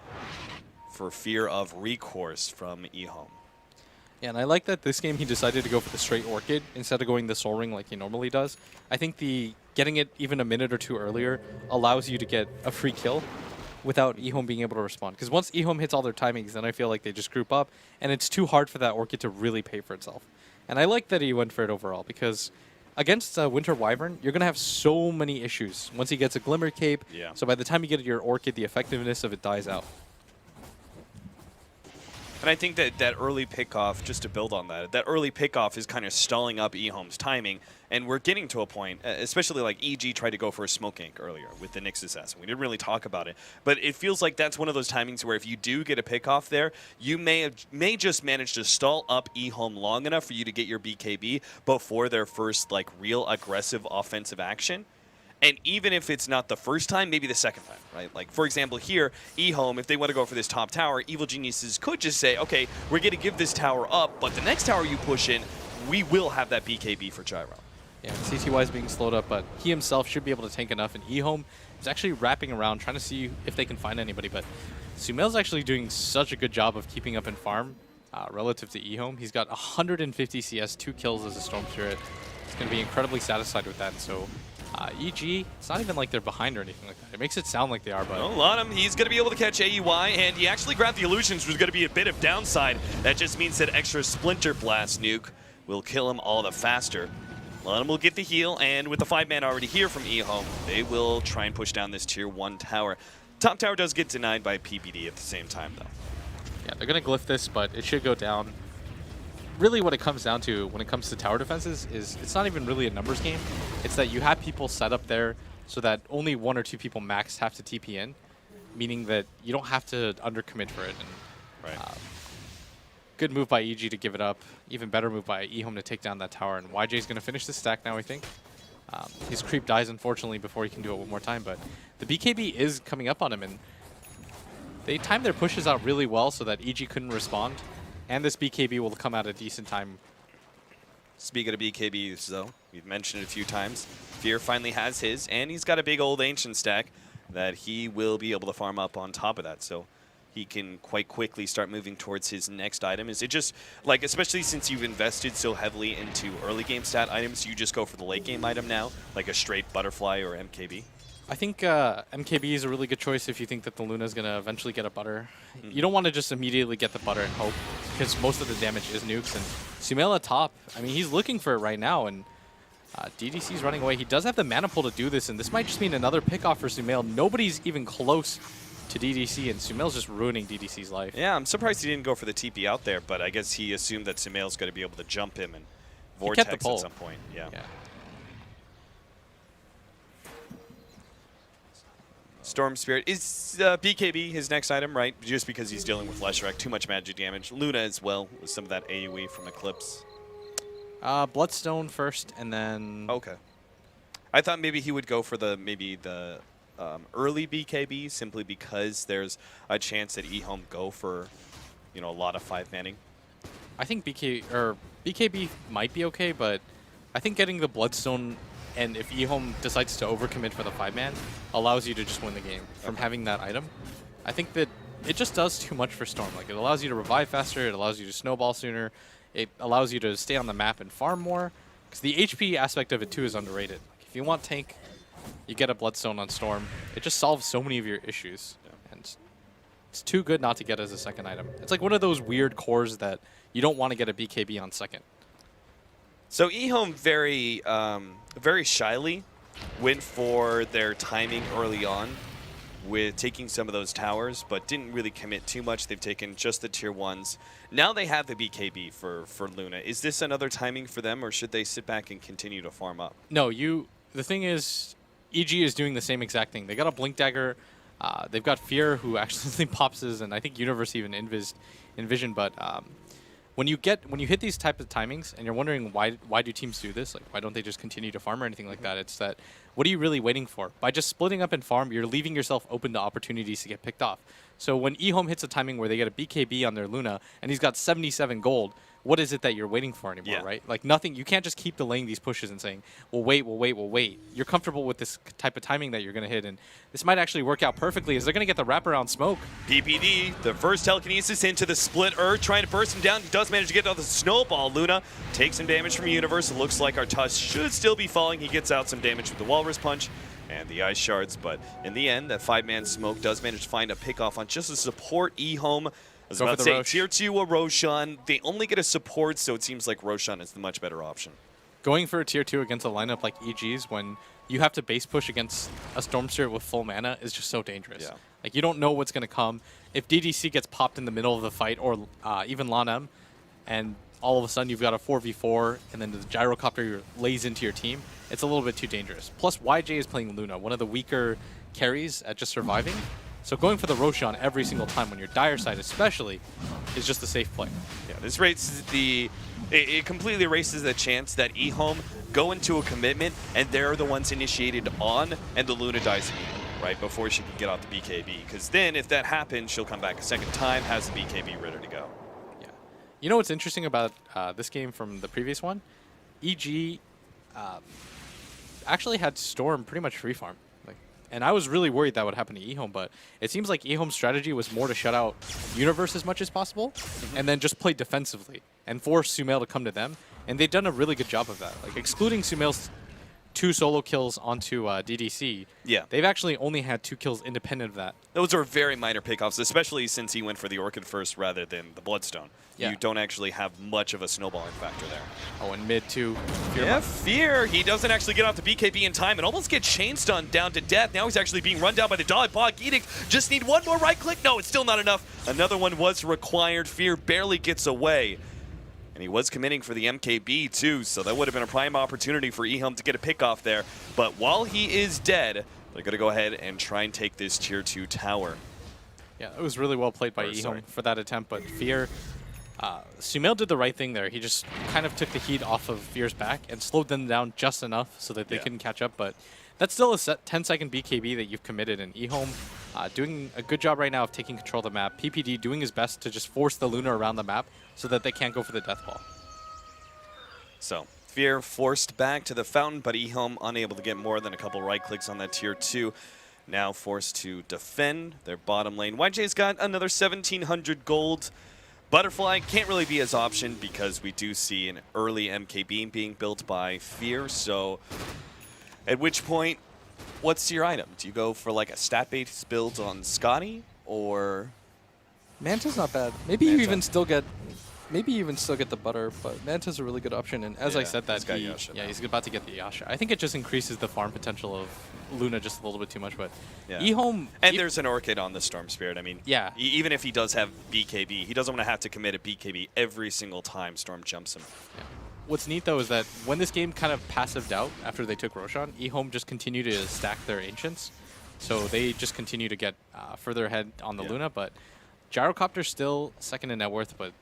S6: for fear of recourse from EHOME.
S5: Yeah, and I like that this game he decided to go for the straight Orchid instead of going the Soul Ring like he normally does. I think getting it even a minute or two earlier allows you to get a free kill without EHOME being able to respond. Because once EHOME hits all their timings, then I feel like they just group up, and it's too hard for that Orchid to really pay for itself. And I like that he went for it overall, because against Winter Wyvern, you're going to have so many issues once he gets a Glimmer Cape.
S6: Yeah.
S5: So by the time you get your Orchid, the effectiveness of it dies out.
S6: And I think that early pickoff, just to build on that early pickoff is kind of stalling up EHOME's timing. And we're getting to a point, especially like EG tried to go for a smoke gank earlier with the Nyx Assassin. We didn't really talk about it. But it feels like that's one of those timings where if you do get a pickoff there, you may just manage to stall up EHOME long enough for you to get your BKB before their first like real aggressive offensive action. And even if it's not the first time, maybe the second time, right? Like, for example, here, EHOME, if they want to go for this top tower, Evil Geniuses could just say, okay, we're going to give this tower up, but the next tower you push in, we will have that BKB for Gyro.
S5: Yeah, CTY is being slowed up, but he himself should be able to tank enough, and EHOME is actually wrapping around, trying to see if they can find anybody, but Sumail's actually doing such a good job of keeping up in farm relative to EHOME. He's got 150 CS, 2 kills as a Storm Spirit. He's going to be incredibly satisfied with that, so... EG, it's not even like they're behind or anything like that. It makes it sound like they are, but...
S6: Well, on him, he's going to be able to catch AUI, and he actually grabbed the Illusions, which is going to be a bit of downside. That just means that extra Splinter Blast nuke will kill him all the faster. Lanham will get the heal, and with the 5-man already here from EHOME, they will try and push down this Tier 1 tower. Top tower does get denied by PBD at the same time, though.
S5: Yeah, they're going to glyph this, but it should go down. Really what it comes down to when it comes to tower defenses is it's not even really a numbers game. It's that you have people set up there so that only 1 or 2 people max have to TP in, meaning that you don't have to undercommit for it. And,
S6: right.
S5: Good move by EG to give it up. Even better move by EHOME to take down that tower. And YJ's going to finish the stack now, I think. His creep dies, unfortunately, before he can do it one more time. But the BKB is coming up on him, and they timed their pushes out really well so that EG couldn't respond. And this BKB will come at a decent time.
S6: Speaking of BKBs, though, we've mentioned it a few times. Fear finally has his, and he's got a big old Ancient stack that he will be able to farm up on top of that. So he can quite quickly start moving towards his next item. Is it just, like, especially since you've invested so heavily into early game stat items, you just go for the late game item now, like a straight Butterfly or MKB?
S5: I think MKB is a really good choice if you think that the Luna is going to eventually get a butter. You don't want to just immediately get the butter and hope, because most of the damage is nukes. And Sumail at top, I mean, he's looking for it right now, and DDC's running away. He does have the mana pool to do this, and this might just mean another pickoff for Sumail. Nobody's even close to DDC, and Sumail's just ruining DDC's life.
S6: Yeah, I'm surprised he didn't go for the TP out there, but I guess he assumed that Sumail's going to be able to jump him and vortex at some point. Yeah. Storm Spirit is BKB his next item, right? Just because he's dealing with Leshrac, too much magic damage. Luna as well with some of that AoE from Eclipse.
S5: Bloodstone first, and then...
S6: Okay. I thought maybe he would go for the early BKB simply because there's a chance that EHOME go for, you know, a lot of 5-manning.
S5: I think BKB might be okay, but I think getting the Bloodstone, and if EHOME decides to overcommit for the 5-man, allows you to just win the game from having that item. I think that it just does too much for Storm. Like, it allows you to revive faster, it allows you to snowball sooner, it allows you to stay on the map and farm more, because the HP aspect of it too is underrated. Like, if you want tank, you get a Bloodstone on Storm. It just solves so many of your issues. Yeah. And it's too good not to get as a second item. It's like one of those weird cores that you don't want to get a BKB on second.
S6: So EHOME very shyly went for their timing early on. with taking some of those towers, but didn't really commit too much. They've taken just the tier 1s. Now they have the BKB for Luna. Is this another timing for them, or should they sit back and continue to farm up?
S5: No, the thing is, EG is doing the same exact thing. They got a Blink Dagger. They've got Fear, who actually popses, and I think Universe even envision. But when you hit these types of timings, and you're wondering why do teams do this? Like, why don't they just continue to farm or anything like that? It's that, what are you really waiting for? By just splitting up and farm, you're leaving yourself open to opportunities to get picked off. So when EHOME hits a timing where they get a BKB on their Luna, and he's got 77 gold, what is it that you're waiting for anymore, right? Like, nothing. You can't just keep delaying these pushes and saying, we'll wait. You're comfortable with this type of timing that you're going to hit, and this might actually work out perfectly as they're going to get the wraparound smoke.
S6: PPD, the first telekinesis into the split trying to burst him down. He does manage to get out the snowball. Luna takes some damage from Universe. It looks like Artus should still be falling. He gets out some damage with the Walrus Punch and the Ice Shards, but in the end, that 5-man smoke does manage to find a pickoff on just a support EHOME. I was about to say, tier 2 a Roshan. They only get a support, so it seems like Roshan is the much better option.
S5: Going for a tier 2 against a lineup like EG's when you have to base push against a Storm Spirit with full mana is just so dangerous.
S6: Yeah.
S5: Like, you don't know what's going to come. If DDC gets popped in the middle of the fight, or even Lanem, and all of a sudden you've got a 4v4, and then the Gyrocopter lays into your team, it's a little bit too dangerous. Plus, YJ is playing Luna, one of the weaker carries at just surviving. So going for the Roshan every single time when you're dire side especially is just a safe play.
S6: Yeah, this raises it completely erases the chance that EHOME go into a commitment and they're the ones initiated on and the Luna dies immediately, right, before she can get off the BKB. Because then if that happens, she'll come back a second time, has the BKB ready to go.
S5: Yeah. You know what's interesting about this game from the previous one? EG actually had Storm pretty much free farm. And I was really worried that would happen to EHOME, but it seems like EHOME's strategy was more to shut out Universe as much as possible, and then just play defensively and force Sumail to come to them. And they've done a really good job of that. Like, excluding Sumail's 2 solo kills onto DDC, they've actually only had 2 kills independent of that.
S6: Those are very minor pickoffs, especially since he went for the Orchid first rather than the Bloodstone.
S5: Yeah.
S6: You don't actually have much of a snowballing factor there.
S5: Oh, and mid too.
S6: Fear. He doesn't actually get off the BKB in time and almost gets chain stunned down to death. Now he's actually being run down by the dog. Bog Edict just need one more right click. No, it's still not enough. Another one was required. Fear barely gets away. And he was committing for the MKB too, so that would have been a prime opportunity for EHOME to get a pick off there. But while he is dead, they're going to go ahead and try and take this tier 2 tower.
S5: Yeah, it was really well played by EHOME for that attempt, but Fear... Sumail did the right thing there. He just kind of took the heat off of Fear's back and slowed them down just enough so that they couldn't catch up. But that's still a 10-second BKB that you've committed. And EHOME doing a good job right now of taking control of the map. PPD doing his best to just force the Luna around the map so that they can't go for the death ball.
S6: So Fear forced back to the fountain, but EHOME unable to get more than a couple right clicks on that tier 2. Now forced to defend their bottom lane. YJ's got another 1,700 gold. Butterfly can't really be his option because we do see an early MKB being built by Fear, so at which point, what's your item? Do you go for like a stat-based build on Scotty, or...
S3: Manta's not bad. Maybe you even still get the butter, but Manta's a really good option. And as I said that, he's about to get the Yasha. I think it just increases the farm potential of Luna just a little bit too much, but EHOME...
S6: And there's an Orchid on the Storm Spirit. I mean, even if he does have BKB, he doesn't want to have to commit a BKB every single time Storm jumps him.
S5: Yeah. What's neat, though, is that when this game kind of passived out after they took Roshan, EHOME just continued to stack their Ancients. So they just continue to get further ahead on the Luna, but Gyrocopter's still second in net worth, but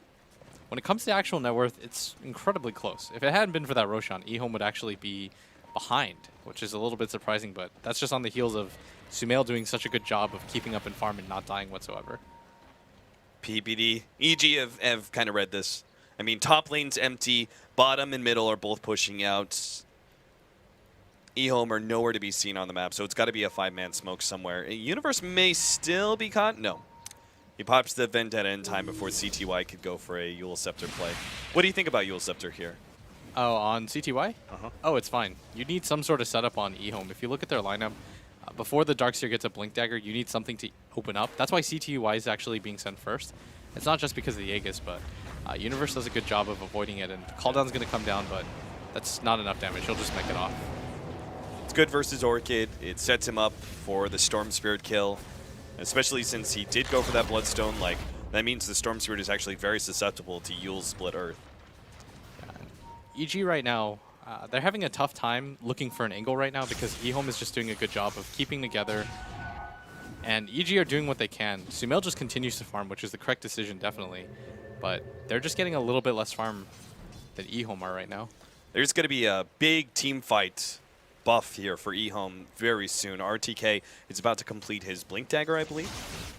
S5: when it comes to actual net worth, it's incredibly close. If it hadn't been for that Roshan, EHOME would actually be behind, which is a little bit surprising, but that's just on the heels of Sumail doing such a good job of keeping up in farm and not dying whatsoever.
S6: PPD, EG have kind of read this. I mean, top lane's empty, bottom and middle are both pushing out. EHOME are nowhere to be seen on the map, so it's got to be a 5-man smoke somewhere. Universe may still be caught? No. He pops the Vendetta in time before CTY could go for a Eul Scepter play. What do you think about Eul Scepter here?
S5: Oh, on CTY? Oh, it's fine. You need some sort of setup on EHOME. If you look at their lineup, before the Darkseer gets a Blink Dagger, you need something to open up. That's why CTY is actually being sent first. It's not just because of the Aegis, but Universe does a good job of avoiding it, and Call Down's going to come down, but that's not enough damage. He'll just make it off.
S6: It's good versus Orchid. It sets him up for the Storm Spirit kill, especially since he did go for that Bloodstone. Like, that means the Storm Spirit is actually very susceptible to Yule's Split Earth.
S5: EG right now, they're having a tough time looking for an angle right now because EHOME is just doing a good job of keeping together. And EG are doing what they can. Sumail just continues to farm, which is the correct decision, definitely. But they're just getting a little bit less farm than EHOME are right now.
S6: There's going to be a big team fight buff here for EHOME very soon. RTK is about to complete his Blink Dagger, I believe.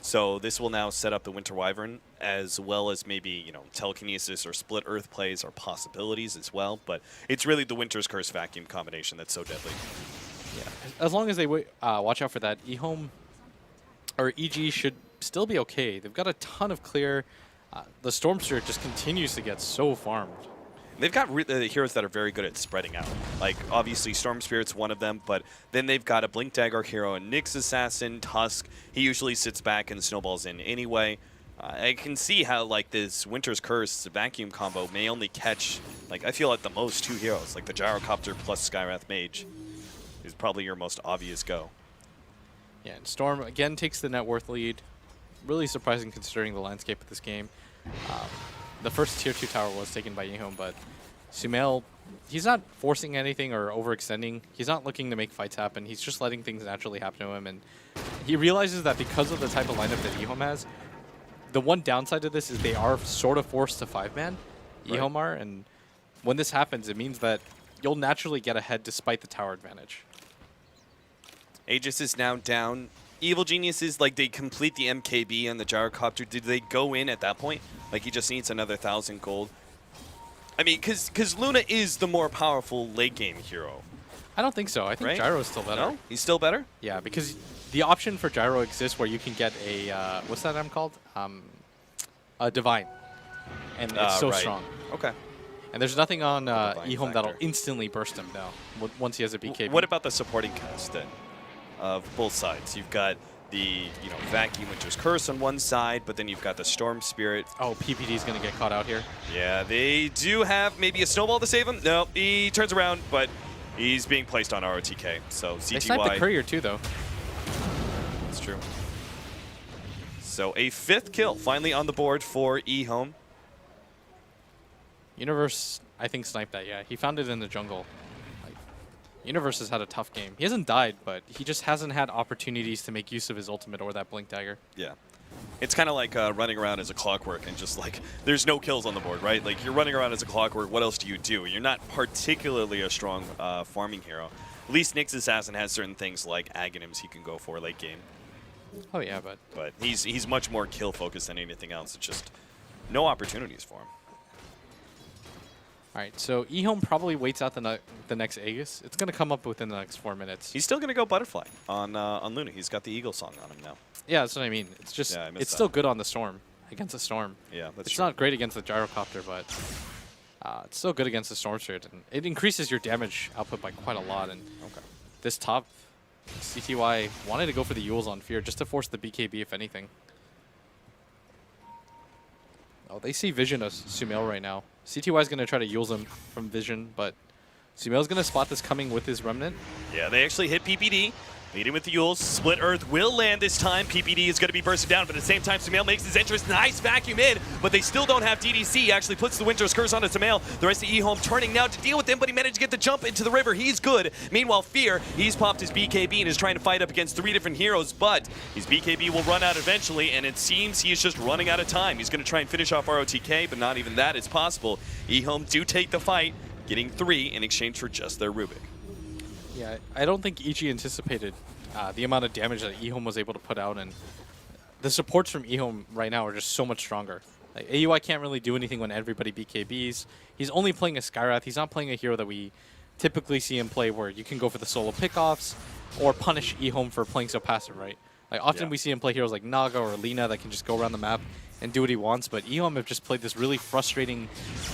S6: So this will now set up the Winter Wyvern, as well as maybe, you know, Telekinesis or Split Earth plays are possibilities as well. But it's really the Winter's Curse Vacuum combination that's so deadly.
S5: Yeah, as long as they watch out for that, EHOME or EG should still be okay. They've got a ton of clear. The Storm Spirit just continues to get so farmed.
S6: They've got heroes that are very good at spreading out. Like, obviously, Storm Spirit's one of them, but then they've got a Blink Dagger hero, a Nyx Assassin, Tusk. He usually sits back and snowballs in anyway. I can see how, like, this Winter's Curse vacuum combo may only catch, like, I feel at the most 2 heroes. Like, the Gyrocopter plus Skywrath Mage is probably your most obvious go.
S5: Yeah, and Storm, again, takes the net worth lead. Really surprising considering the landscape of this game. The first Tier 2 tower was taken by EHOME, but Sumail, he's not forcing anything or overextending. He's not looking to make fights happen. He's just letting things naturally happen to him. And he realizes that because of the type of lineup that EHOME has, the one downside to this is they are sort of forced to 5-man, EHOME are. And when this happens, it means that you'll naturally get ahead despite the tower advantage.
S6: Aegis is now down. Evil Geniuses, like, they complete the MKB and the Gyrocopter. Did they go in at that point? Like, he just needs another 1,000 gold. I mean, because Luna is the more powerful late game hero.
S5: I don't think so. I think
S6: Right?
S5: Gyro is still better.
S6: No? He's still better?
S5: Yeah, because the option for Gyro exists where you can get a, what's that item called? A Divine. And it's so
S6: right.
S5: strong.
S6: Okay.
S5: And there's nothing on
S6: Divine
S5: EHOME that'll
S6: factor.
S5: instantly burst him now once he has a BKB.
S6: What about the supporting cast then? Of both sides. You've got the, you know, Vacuum Winter's Curse on one side, but then you've got the Storm Spirit.
S5: Oh, PPD is going to get caught out here.
S6: Yeah, they do have maybe a snowball to save him. No, he turns around, but he's being placed on ROTK. So CTY.
S5: They sniped the Courier too, though.
S6: That's true. So a 5th kill finally on the board for EHOME.
S5: Universe, I think, sniped that, yeah. He found it in the jungle. Like, Universe has had a tough game. He hasn't died, but he just hasn't had opportunities to make use of his ultimate or that Blink Dagger.
S6: Yeah. It's kind of like running around as a clockwork and just like, there's no kills on the board, right? Like, you're running around as a clockwork, what else do you do? You're not particularly a strong farming hero. At least Nyx Assassin has certain things like Aghanims he can go for late game.
S5: Oh, yeah,
S6: But he's much more kill focused than anything else. It's just no opportunities for him.
S5: All right, so EHOME probably waits out the next Aegis. It's going to come up within the next 4 minutes.
S6: He's still going to go Butterfly on Luna. He's got the Eagle song on him now.
S5: Yeah, that's what I mean. It's just,
S6: Yeah, I missed
S5: it's
S6: that.
S5: still good on the Storm, against the Storm.
S6: Yeah, that's
S5: It's
S6: true.
S5: not great against the Gyrocopter, but it's still good against the Storm Spirit. And it increases your damage output by quite a lot. And this top, CTY wanted to go for the Yules on Fear just to force the BKB, if anything. Oh, they see Vision of Sumail right now. CTY is going to try to Yules him from Vision, but Sumail's going to spot this coming with his Remnant.
S6: Yeah, they actually hit PPD. Leading with the Yules. Split Earth will land this time. PPD is going to be bursted down, but at the same time, Sumail makes his entrance. Nice vacuum in, but they still don't have DDC. He actually puts the Winter's Curse onto Sumail. The rest of EHOME turning now to deal with him, but he managed to get the jump into the river. He's good. Meanwhile, Fear, he's popped his BKB and is trying to fight up against 3 different heroes, but his BKB will run out eventually, and it seems he is just running out of time. He's going to try and finish off ROTK, but not even that is possible. EHOME do take the fight, getting 3 in exchange for just their Rubik.
S5: Yeah, I don't think EG anticipated the amount of damage that EHOME was able to put out, and the supports from EHOME right now are just so much stronger. Like, AUI can't really do anything when everybody BKBs. He's only playing a Skywrath. He's not playing a hero that we typically see him play where you can go for the solo pickoffs or punish EHOME for playing so passive, right? Like, often we see him play heroes like Naga or Lina that can just go around the map and do what he wants, but EHOME have just played this really frustrating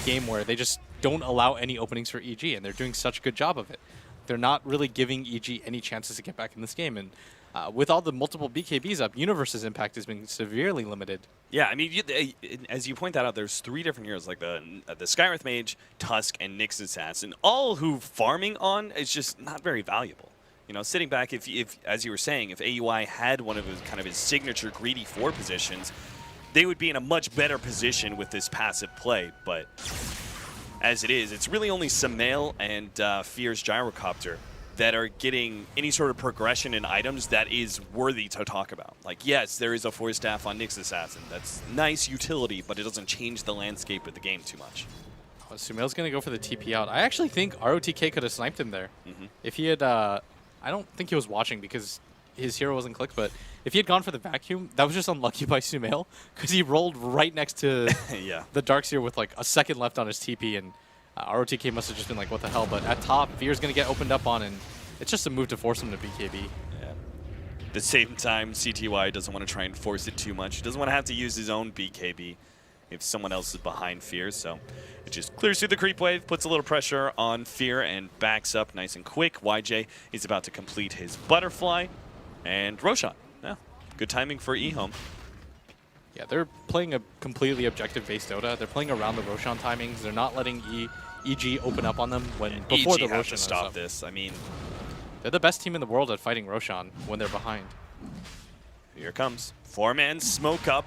S5: game where they just don't allow any openings for EG, and they're doing such a good job of it. They're not really giving EG any chances to get back in this game. And with all the multiple BKBs up, Universe's impact has been severely limited.
S6: Yeah, I mean, as you point that out, there's 3 different heroes, like the Skywrath Mage, Tusk, and Nyx Assassin, all who farming on is just not very valuable. You know, sitting back, if as you were saying, if AUI had one of his kind of his signature greedy 4 positions, they would be in a much better position with this passive play. But as it is, it's really only Sumail and Fear's Gyrocopter that are getting any sort of progression in items that is worthy to talk about. Like, yes, there is a Force Staff on Nyx Assassin. That's nice utility, but it doesn't change the landscape of the game too much.
S5: Oh, Sumail's going to go for the TP out. I actually think ROTK could have sniped him there. If he had, I don't think he was watching because his hero wasn't clicked, but if he had gone for the vacuum, that was just unlucky by Sumail because he rolled right next to
S6: Yeah.
S5: the Darkseer with like a second left on his TP, and ROTK must have just been like, what the hell? But at top, Fear's going to get opened up on, and it's just a move to force him to BKB.
S6: Yeah. At the same time, CTY doesn't want to try and force it too much. He doesn't want to have to use his own BKB if someone else is behind Fear, so it just clears through the creep wave, puts a little pressure on Fear, and backs up nice and quick. YJ is about to complete his butterfly, and Roshan. Yeah, good timing for EHOME.
S5: Yeah, they're playing a completely objective-based Dota. They're playing around the Roshan timings. They're not letting EG open up on them before
S6: EG
S5: the
S6: have
S5: Roshan
S6: to
S5: is
S6: stop
S5: up.
S6: this. I mean,
S5: They're the best team in the world at fighting Roshan when they're behind.
S6: here it comes. 4-man smoke up.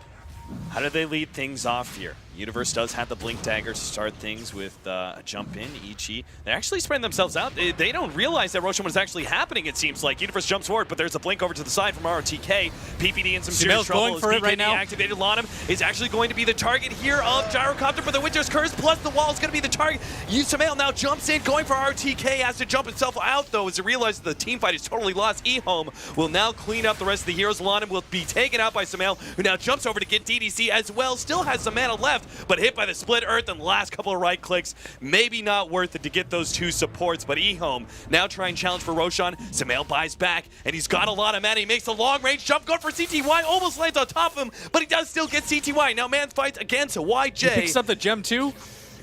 S6: How do they lead things off here? Universe does have the Blink Dagger to start things with a jump in, EG. They're actually spreading themselves out. They don't realize that Roshan was actually happening, it seems like. Universe jumps forward, but there's a blink over to the side from ROTK. PPD in some serious
S5: Sumail's
S6: trouble.
S5: going for it right now.
S6: Activated Lanham is actually going to be the target here of Gyrocopter, but the Winter's Curse plus the wall is going to be the target. Sumail now jumps in, going for ROTK, has to jump himself out, though, as it realizes the team fight is totally lost. EHOME will now clean up the rest of the heroes. Lanham will be taken out by Sumail, who now jumps over to get DDC as well. Still has some mana left, but hit by the split earth and last couple of right clicks. Maybe not worth it to get those 2 supports, but EHOME now trying challenge for Roshan. Sumail buys back, and he's got a lot of mana. He makes a long-range jump, going for CTY, almost lands on top of him, but he does still get CTY. Now man fights against YJ.
S5: He picks up the gem too.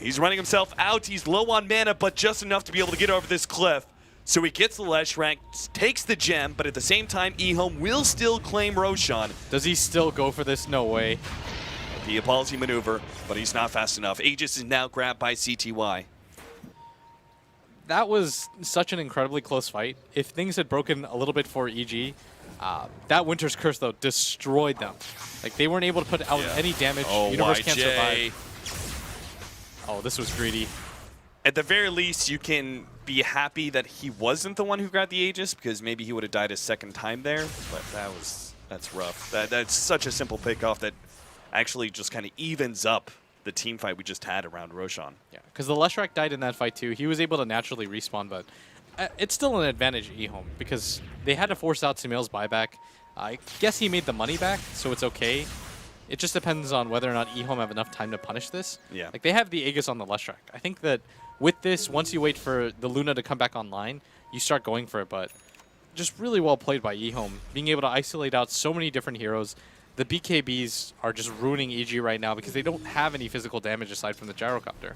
S6: He's running himself out. He's low on mana, but just enough to be able to get over this cliff. So he gets the Leshrac, takes the gem, but at the same time, EHOME will still claim Roshan.
S5: Does he still go for this? No way.
S6: Be a ballsy maneuver, but he's not fast enough. Aegis is now grabbed by CTY.
S5: That was such an incredibly close fight. If things had broken a little bit for EG, that Winter's Curse, though, destroyed them. Like, they weren't able to put out any damage.
S6: Oh,
S5: Universe
S6: YJ.
S5: can't survive. Oh, this was greedy.
S6: At the very least, you can be happy that he wasn't the one who grabbed the Aegis, because maybe he would have died a second time there, but that's rough. That's such a simple pickoff that actually just kind of evens up the team fight we just had around Roshan.
S5: Yeah, because the Leshrac died in that fight too. He was able to naturally respawn, but it's still an advantage EHOME because they had to force out Sumail's buyback. I guess he made the money back, so it's okay. It just depends on whether or not EHOME have enough time to punish this.
S6: Yeah.
S5: Like, they have the Aegis on the Leshrac. I think that with this, once you wait for the Luna to come back online, you start going for it, but just really well played by EHOME. Being able to isolate out so many different heroes. The BKBs are just ruining EG right now because they don't have any physical damage aside from the Gyrocopter.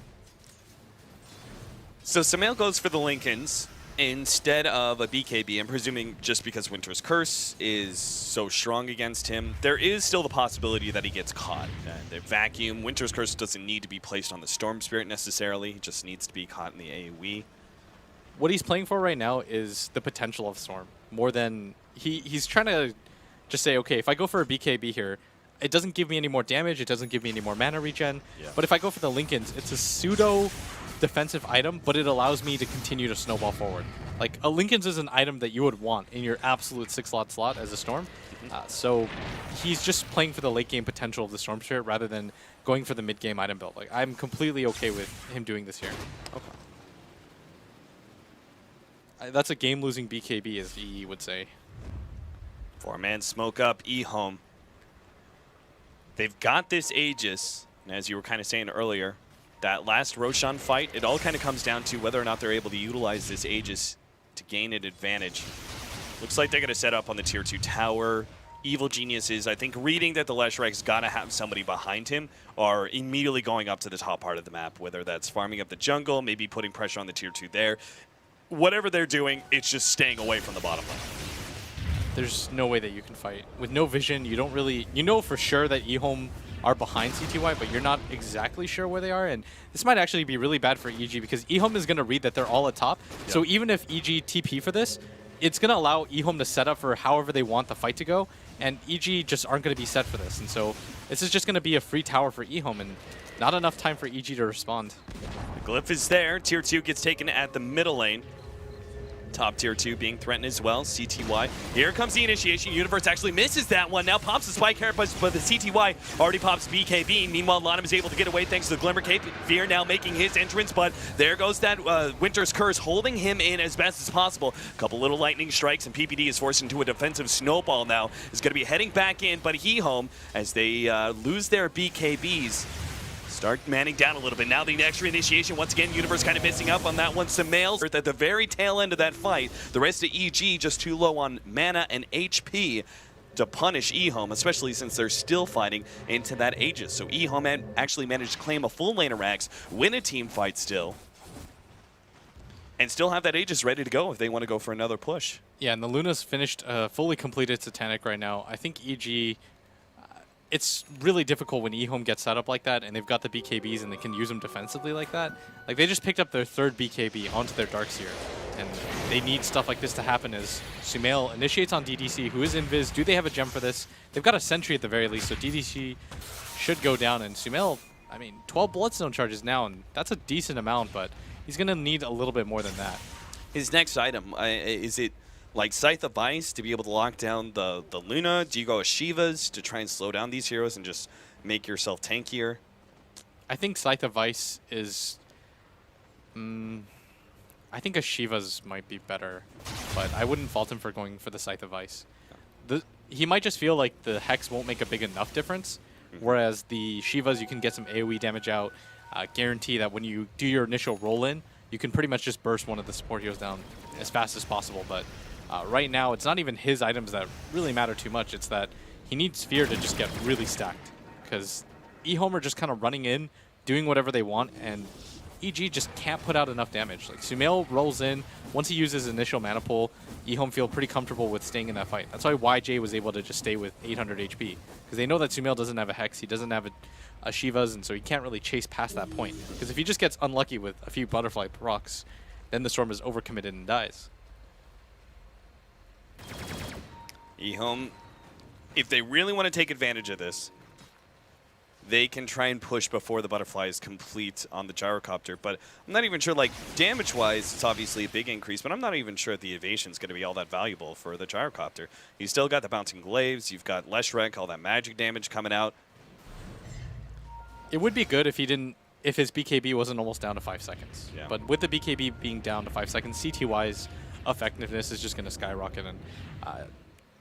S6: So Sumail goes for the Lincolns instead of a BKB. I'm presuming just because Winter's Curse is so strong against him. There is still the possibility that he gets caught. The vacuum, Winter's Curse doesn't need to be placed on the Storm Spirit necessarily. It just needs to be caught in the AoE.
S5: What he's playing for right now is the potential of Storm. More than... He's trying to just say, okay, if I go for a BKB here, it doesn't give me any more damage, it doesn't give me any more mana regen.
S6: Yeah.
S5: But if I go for the Lincolns, it's a pseudo defensive item, but it allows me to continue to snowball forward. Like, a Lincolns is an item that you would want in your absolute 6-slot as a Storm. So he's just playing for the late game potential of the Storm Spirit rather than going for the mid game item build. Like, I'm completely okay with him doing this here. Okay. That's a game-losing BKB, as EE would say.
S6: 4-man smoke up, EHOME. They've got this Aegis, and as you were kind of saying earlier, that last Roshan fight, it all kind of comes down to whether or not they're able to utilize this Aegis to gain an advantage. Looks like they're going to set up on the tier 2 tower. Evil Geniuses, I think, reading that the Leshrac's got to have somebody behind him, are immediately going up to the top part of the map, whether that's farming up the jungle, maybe putting pressure on the tier 2 there. Whatever they're doing, it's just staying away from the bottom lane.
S5: There's no way that you can fight. With no vision, you don't really... You know for sure that EHOME are behind CTY, but you're not exactly sure where they are, and this might actually be really bad for EG because EHOME is going to read that they're all at top, so even if EG TP for this, it's going to allow EHOME to set up for however they want the fight to go, and EG just aren't going to be set for this. And so this is just going to be a free tower for EHOME, and not enough time for EG to respond.
S6: The glyph is there. Tier 2 gets taken at the middle lane. Top tier 2 being threatened as well. CTY. Here comes the initiation. Universe actually misses that one. Now pops the spike here, but the CTY already pops BKB. Meanwhile, Lanham is able to get away thanks to the Glimmer Cape. Fear now making his entrance, but there goes that Winter's Curse, holding him in as best as possible. A couple little lightning strikes, and PPD is forced into a defensive snowball now. Is going to be heading back in, but EHOME, as they lose their BKBs, start manning down a little bit. Now the extra initiation, once again, Universe kind of missing up on that one. Sumail's at the very tail end of that fight. The rest of EG just too low on mana and HP to punish EHOME, especially since they're still fighting into that Aegis. So EHOME actually managed to claim a full lane of Rax, win a team fight still, and still have that Aegis ready to go if they want to go for another push.
S5: Yeah, and the Luna's finished fully completed Satanic right now. I think EG... it's really difficult when EHOME gets set up like that and they've got the BKBs and they can use them defensively like that. Like, they just picked up their third BKB onto their Darkseer, and they need stuff like this to happen as Sumail initiates on DDC, who is invis. Do they have a gem for this? They've got a sentry at the very least, so DDC should go down, and Sumail, I mean, 12 Bloodstone charges now, and that's a decent amount, but he's going to need a little bit more than that.
S6: His next item, is it like Scythe of Ice to be able to lock down the Luna? Do you go with Shivas to try and slow down these heroes and just make yourself tankier?
S5: I think Scythe of Ice is... I think a Shiva's might be better, but I wouldn't fault him for going for the Scythe of Ice. He might just feel like the Hex won't make a big enough difference, whereas the Shivas, you can get some AoE damage out, guarantee that when you do your initial roll-in, you can pretty much just burst one of the support heroes down as fast as possible. But right now, it's not even his items that really matter too much. It's that he needs Fear to just get really stacked, because EHOME are just kind of running in, doing whatever they want, and EG just can't put out enough damage. Like, Sumail rolls in. Once he uses initial mana pull, EHOME feel pretty comfortable with staying in that fight. That's why YJ was able to just stay with 800 HP, because they know that Sumail doesn't have a Hex, he doesn't have a Shivas, and so he can't really chase past that point. Because if he just gets unlucky with a few butterfly procs, then the Storm is overcommitted and dies.
S6: EHOME, if they really want to take advantage of this, they can try and push before the butterfly is complete on the gyrocopter. But I'm not even sure, like, damage-wise, it's obviously a big increase, but I'm not even sure the evasion is going to be all that valuable for the gyrocopter. You still got the bouncing glaives, you've got Leshrac, all that magic damage coming out.
S5: It would be good if he didn't, if his BKB wasn't almost down to 5 seconds.
S6: Yeah.
S5: But with the BKB being down to 5 seconds, CTY's effectiveness is just going to skyrocket. And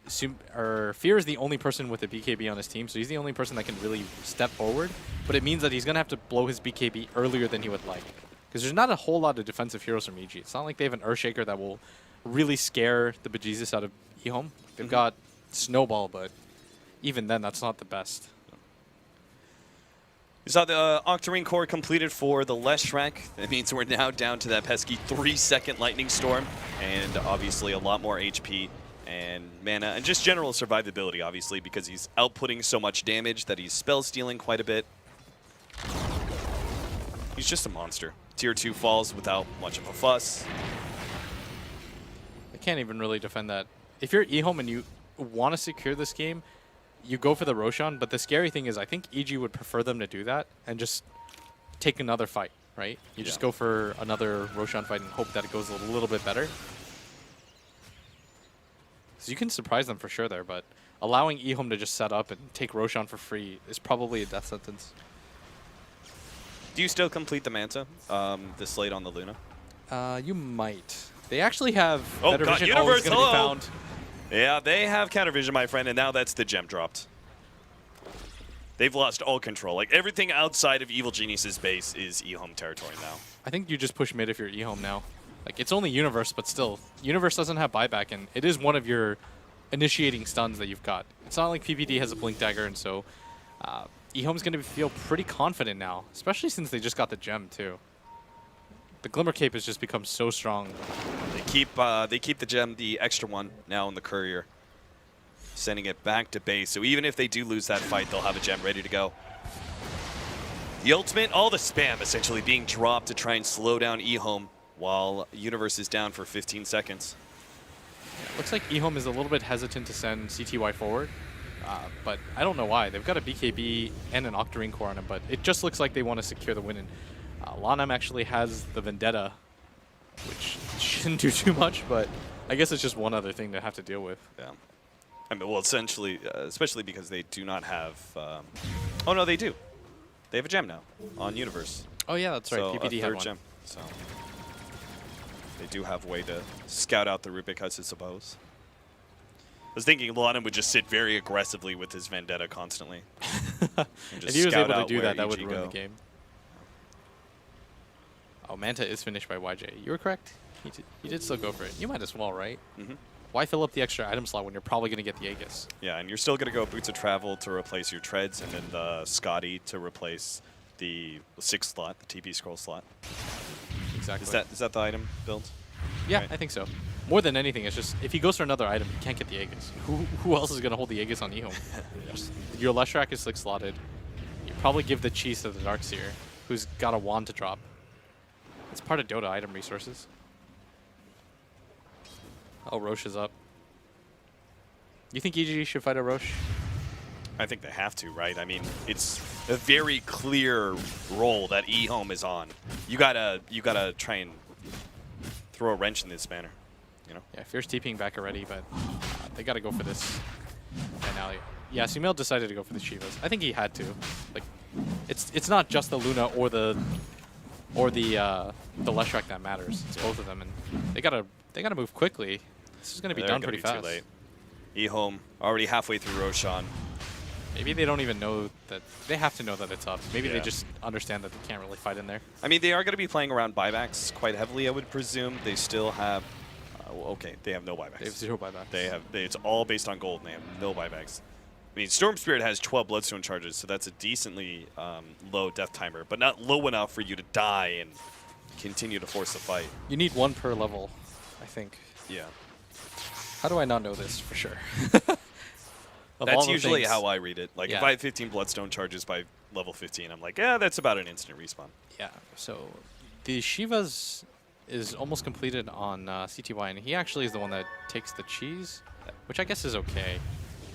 S5: Fear is the only person with a BKB on his team, so he's the only person that can really step forward. But it means that he's going to have to blow his BKB earlier than he would like, because there's not a whole lot of defensive heroes from EG. It's not like they have an Earthshaker that will really scare the bejesus out of EHOME. They've got Snowball, but even then, that's not the best.
S6: You saw the Octarine core completed for the Leshrac. That means we're now down to that pesky 3-second Lightning Storm, and obviously a lot more HP and mana, and just general survivability, obviously, because he's outputting so much damage that he's spell stealing quite a bit. He's just a monster. Tier 2 falls without much of a fuss.
S5: I can't even really defend that. If you're EHOME and you want to secure this game, you go for the Roshan, but the scary thing is I think EG would prefer them to do that and just take another fight, right? You just go for another Roshan fight and hope that it goes a little bit better. So you can surprise them for sure there, but allowing EHOME to just set up and take Roshan for free is probably a death sentence.
S6: Do you still complete the Manta, the slate on the Luna?
S5: You might. They actually have
S6: Oh
S5: better
S6: god,
S5: vision
S6: Universe,
S5: always going to be
S6: hello!
S5: found.
S6: Yeah, they have counter vision, my friend, and now that's the gem dropped. They've lost all control. Like, everything outside of Evil Genius's base is EHOME territory now.
S5: I think you just push mid if you're EHOME now. Like, it's only Universe, but still. Universe doesn't have buyback, and it is one of your initiating stuns that you've got. It's not like PPD has a Blink Dagger, and so EHOME's going to feel pretty confident now, especially since they just got the gem, too. The Glimmer Cape has just become so strong.
S6: They keep the gem, the extra one, now in the courier, sending it back to base. So even if they do lose that fight, they'll have a gem ready to go. The ultimate, all the spam essentially being dropped to try and slow down EHOME while Universe is down for 15 seconds.
S5: Looks like EHOME is a little bit hesitant to send CTY forward, but I don't know why. They've got a BKB and an Octarine core on him, but it just looks like they want to secure the win. And Lanam actually has the Vendetta, which shouldn't do too much, but I guess it's just one other thing to have to deal with.
S6: Yeah. I mean, well, essentially, especially because they do not have... oh, no, they do. They have a gem now on Universe.
S5: Oh, yeah, that's right.
S6: So
S5: PPD
S6: a
S5: had
S6: third
S5: one.
S6: gem. So they do have a way to scout out the Rubik Huts, I suppose. I was thinking Lanam would just sit very aggressively with his Vendetta constantly. and
S5: If he was
S6: scout
S5: able to
S6: out
S5: do
S6: where
S5: that, that
S6: EG
S5: would ruin
S6: go.
S5: the game. Oh, Manta is finished by YJ. You were correct. He did still go for it. You might as well, right?
S6: Mhm.
S5: Why fill up the extra item slot when you're probably going to get the Aegis?
S6: Yeah, and you're still going to go Boots of Travel to replace your Treads, and then the Scotty to replace the 6th slot, the TP scroll slot.
S5: Exactly.
S6: Is that the item build?
S5: Yeah,
S6: right?
S5: I think so. More than anything, it's just if he goes for another item, he can't get the Aegis. Who else is going to hold the Aegis on EHOME? Your Leshrac is 6 slotted. You probably give the cheese to the Darkseer, who's got a wand to drop. It's part of Dota item resources. Oh, Roche is up. You think EG should fight a Roche?
S6: I think they have to, right? I mean, it's a very clear role that EHOME is on. You gotta try and throw a wrench in this banner, you know?
S5: Yeah, Fierce TPing back already, but they got to go for this. And now, yeah, Sumail decided to go for the Shivas. I think he had to. Like, it's not just the Luna or the Leshrac that matters. It's both of them, and they gotta move quickly. This is gonna be done pretty fast.
S6: Too late. EHOME already halfway through Roshan.
S5: Maybe they don't even know that. They have to know that it's up. Maybe they
S6: Yeah.
S5: just understand that they can't really fight in there.
S6: I mean, they are going to be playing around buybacks quite heavily, I would presume. They still have... okay, they have no buybacks.
S5: They have 0 buybacks.
S6: It's all based on gold, and they have no buybacks. I mean, Storm Spirit has 12 Bloodstone charges, so that's a decently low death timer, but not low enough for you to die and continue to force the fight.
S5: You need 1 per level, I think.
S6: Yeah.
S5: How do I not know this for sure? Of
S6: That's
S5: all the
S6: usually
S5: things-
S6: how I read it. Like, if
S5: Yeah.
S6: I have 15 Bloodstone charges by level 15, I'm like, yeah, that's about an instant respawn.
S5: Yeah, so the Shivas is almost completed on CTY, and he actually is the one that takes the cheese, which I guess is okay.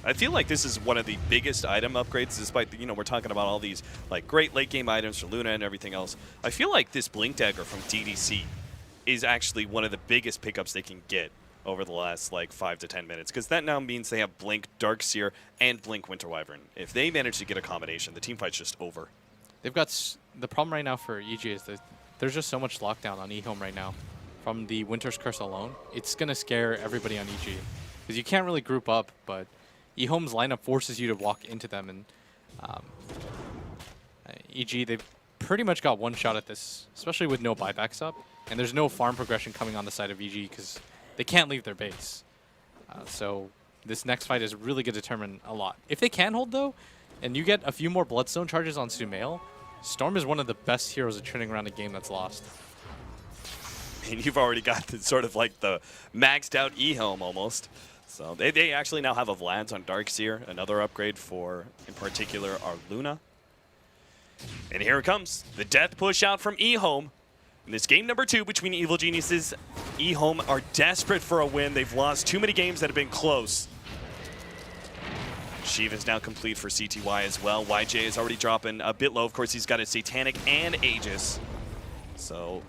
S6: I feel like this is one of the biggest item upgrades, despite, we're talking about all these like great late game items for Luna and everything else. I feel like this Blink Dagger from DDC is actually one of the biggest pickups they can get over the last like 5 to 10 minutes, because that now means they have Blink Darkseer and Blink Winter Wyvern. If they manage to get a combination, the team fight's just over.
S5: They've got the problem right now for EG is that there's just so much lockdown on EHOME right now from the Winter's Curse alone. It's going to scare everybody on EG because you can't really group up, but EHOME's lineup forces you to walk into them, and EG, they've pretty much got one shot at this, especially with no buybacks up, and there's no farm progression coming on the side of EG because they can't leave their base. So this next fight is really going to determine a lot. If they can hold, though, and you get a few more Bloodstone charges on Sumail, Storm is one of the best heroes at turning around a game that's lost.
S6: And you've already got the sort of like the maxed out EHOME almost. So they actually now have a Vlad's on Darkseer, another upgrade for, in particular, our Luna. And here it comes, the death push out from EHOME. In this game number 2 between Evil Geniuses, EHOME are desperate for a win. They've lost too many games that have been close. Shiva is now complete for CTY as well. YJ is already dropping a bit low. Of course, he's got a Satanic and Aegis. So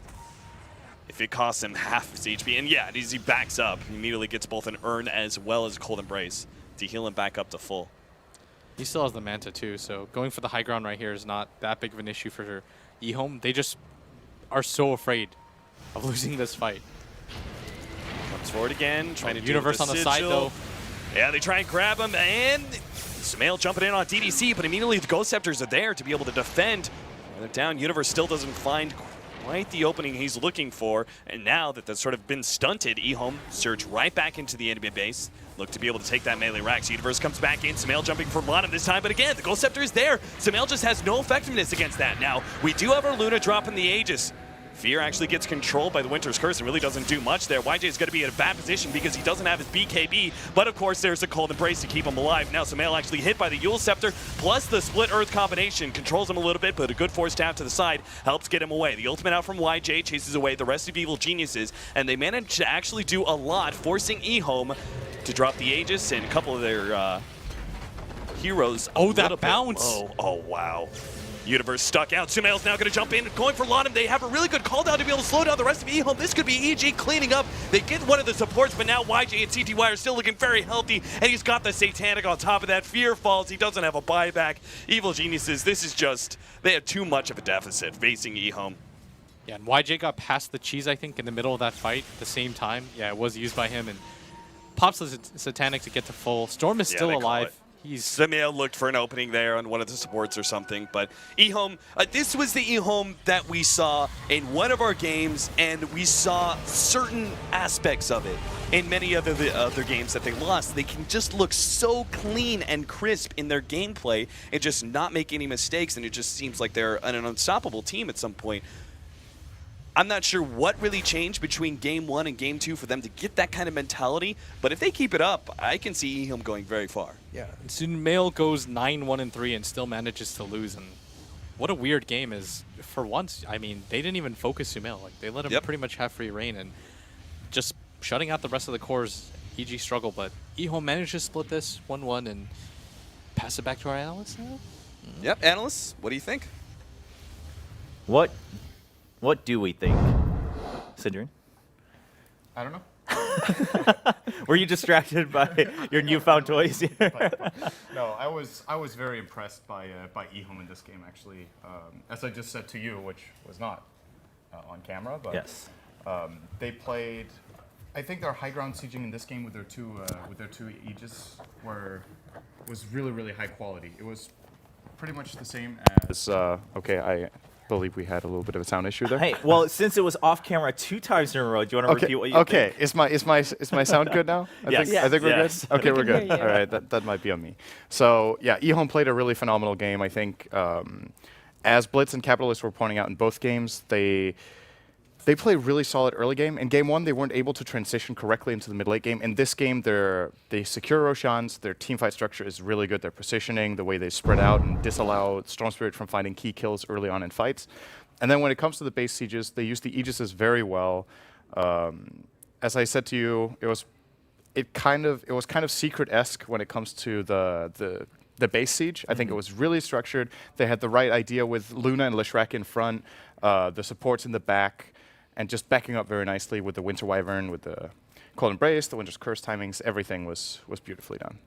S6: if it costs him half his HP, and yeah, as he backs up, he immediately gets both an Urn as well as a Cold Embrace to heal him back up to full.
S5: He still has the Manta too, so going for the high ground right here is not that big of an issue for EHOME. They just are so afraid of losing this fight.
S6: Comes forward again, trying to do
S5: Universe on the side though.
S6: Yeah, they try and grab him, and Sumail jumping in on DDC, but immediately the Ghost Scepters are there to be able to defend. And they're down. Universe still doesn't find quite the opening he's looking for, and now that that's sort of been stunted, EHOME surge right back into the enemy base, look to be able to take that melee racks. Universe comes back in, Sumail jumping for Bottom this time, but again, the Ghost Scepter is there. Sumail just has no effectiveness against that. Now, we do have our Luna dropping the Aegis. Fear actually gets controlled by the Winter's Curse and really doesn't do much there. YJ is going to be in a bad position because he doesn't have his BKB, but of course there's a Cold Embrace to keep him alive. Now Sumail actually hit by the Yule Scepter, plus the Split Earth combination controls him a little bit, but a good force down to the side helps get him away. The ultimate out from YJ chases away the rest of Evil Geniuses, and they manage to actually do a lot, forcing EHOME to drop the Aegis and a couple of their heroes.
S5: Oh, that bounce!
S6: Oh, wow. Universe stuck out. Sumail's now going to jump in, going for Laudanum. They have a really good call down to be able to slow down the rest of EHOME. This could be EG cleaning up. They get one of the supports, but now YJ and CTY are still looking very healthy, and he's got the Satanic on top of that. Fear falls. He doesn't have a buyback. Evil Geniuses, this is just, they have too much of a deficit facing EHOME.
S5: Yeah, and YJ got past the cheese, I think, in the middle of that fight at the same time. Yeah, it was used by him, and pops the Satanic to get to full. Storm is still alive.
S6: Sumail looked for an opening there on one of the supports or something, but EHOME, this was the EHOME that we saw in one of our games, and we saw certain aspects of it in many of the other games that they lost. They can just look so clean and crisp in their gameplay and just not make any mistakes, and it just seems like they're an unstoppable team at some point. I'm not sure what really changed between Game 1 and Game 2 for them to get that kind of mentality, but if they keep it up, I can see EHOME going very far.
S5: Yeah, Sumail goes 9-1-3 and still manages to lose, and what a weird game is, for once, I mean, they didn't even focus Sumail. Like, they let him pretty much have free reign, and just shutting out the rest of the cores, EG struggle, but EHOME managed to split this 1-1 and pass it back to our analysts now?
S6: Yep, analysts, what do you think?
S1: What do we think? Sidrian?
S7: I don't know.
S1: Were you distracted by your newfound toys?
S7: No, I was very impressed by EHOME in this game, actually. As I just said to you, which was not on camera, but
S1: yes.
S7: They played. I think their high ground sieging in this game with their two Aegis was really high quality. It was pretty much the same as. Okay, I believe we had a little bit of a sound issue there.
S1: Hey, well, since it was off camera 2 times in a row, do you want to repeat what you think?
S7: Okay, is my sound good now? I
S1: Yes.
S7: think we're
S1: Yes.
S7: good. Okay, we're
S2: can hear
S7: good.
S2: you.
S7: All right, that might be on me. So yeah, EHOME played a really phenomenal game. I think as Blitz and Capitalist were pointing out in both games, they played really solid early game. In Game 1, they weren't able to transition correctly into the mid-late game. In this game, they secure Roshans. Their teamfight structure is really good. Their positioning, the way they spread out and disallow Storm Spirit from finding key kills early on in fights. And then when it comes to the base sieges, they use the Aegises very well. As I said to you, it was kind of secret-esque when it comes to the base siege. I think it was really structured. They had the right idea with Luna and Leshrac in front, the supports in the back, and just backing up very nicely with the Winter Wyvern, with the Cold Embrace, the Winter's Curse timings. Everything was beautifully done.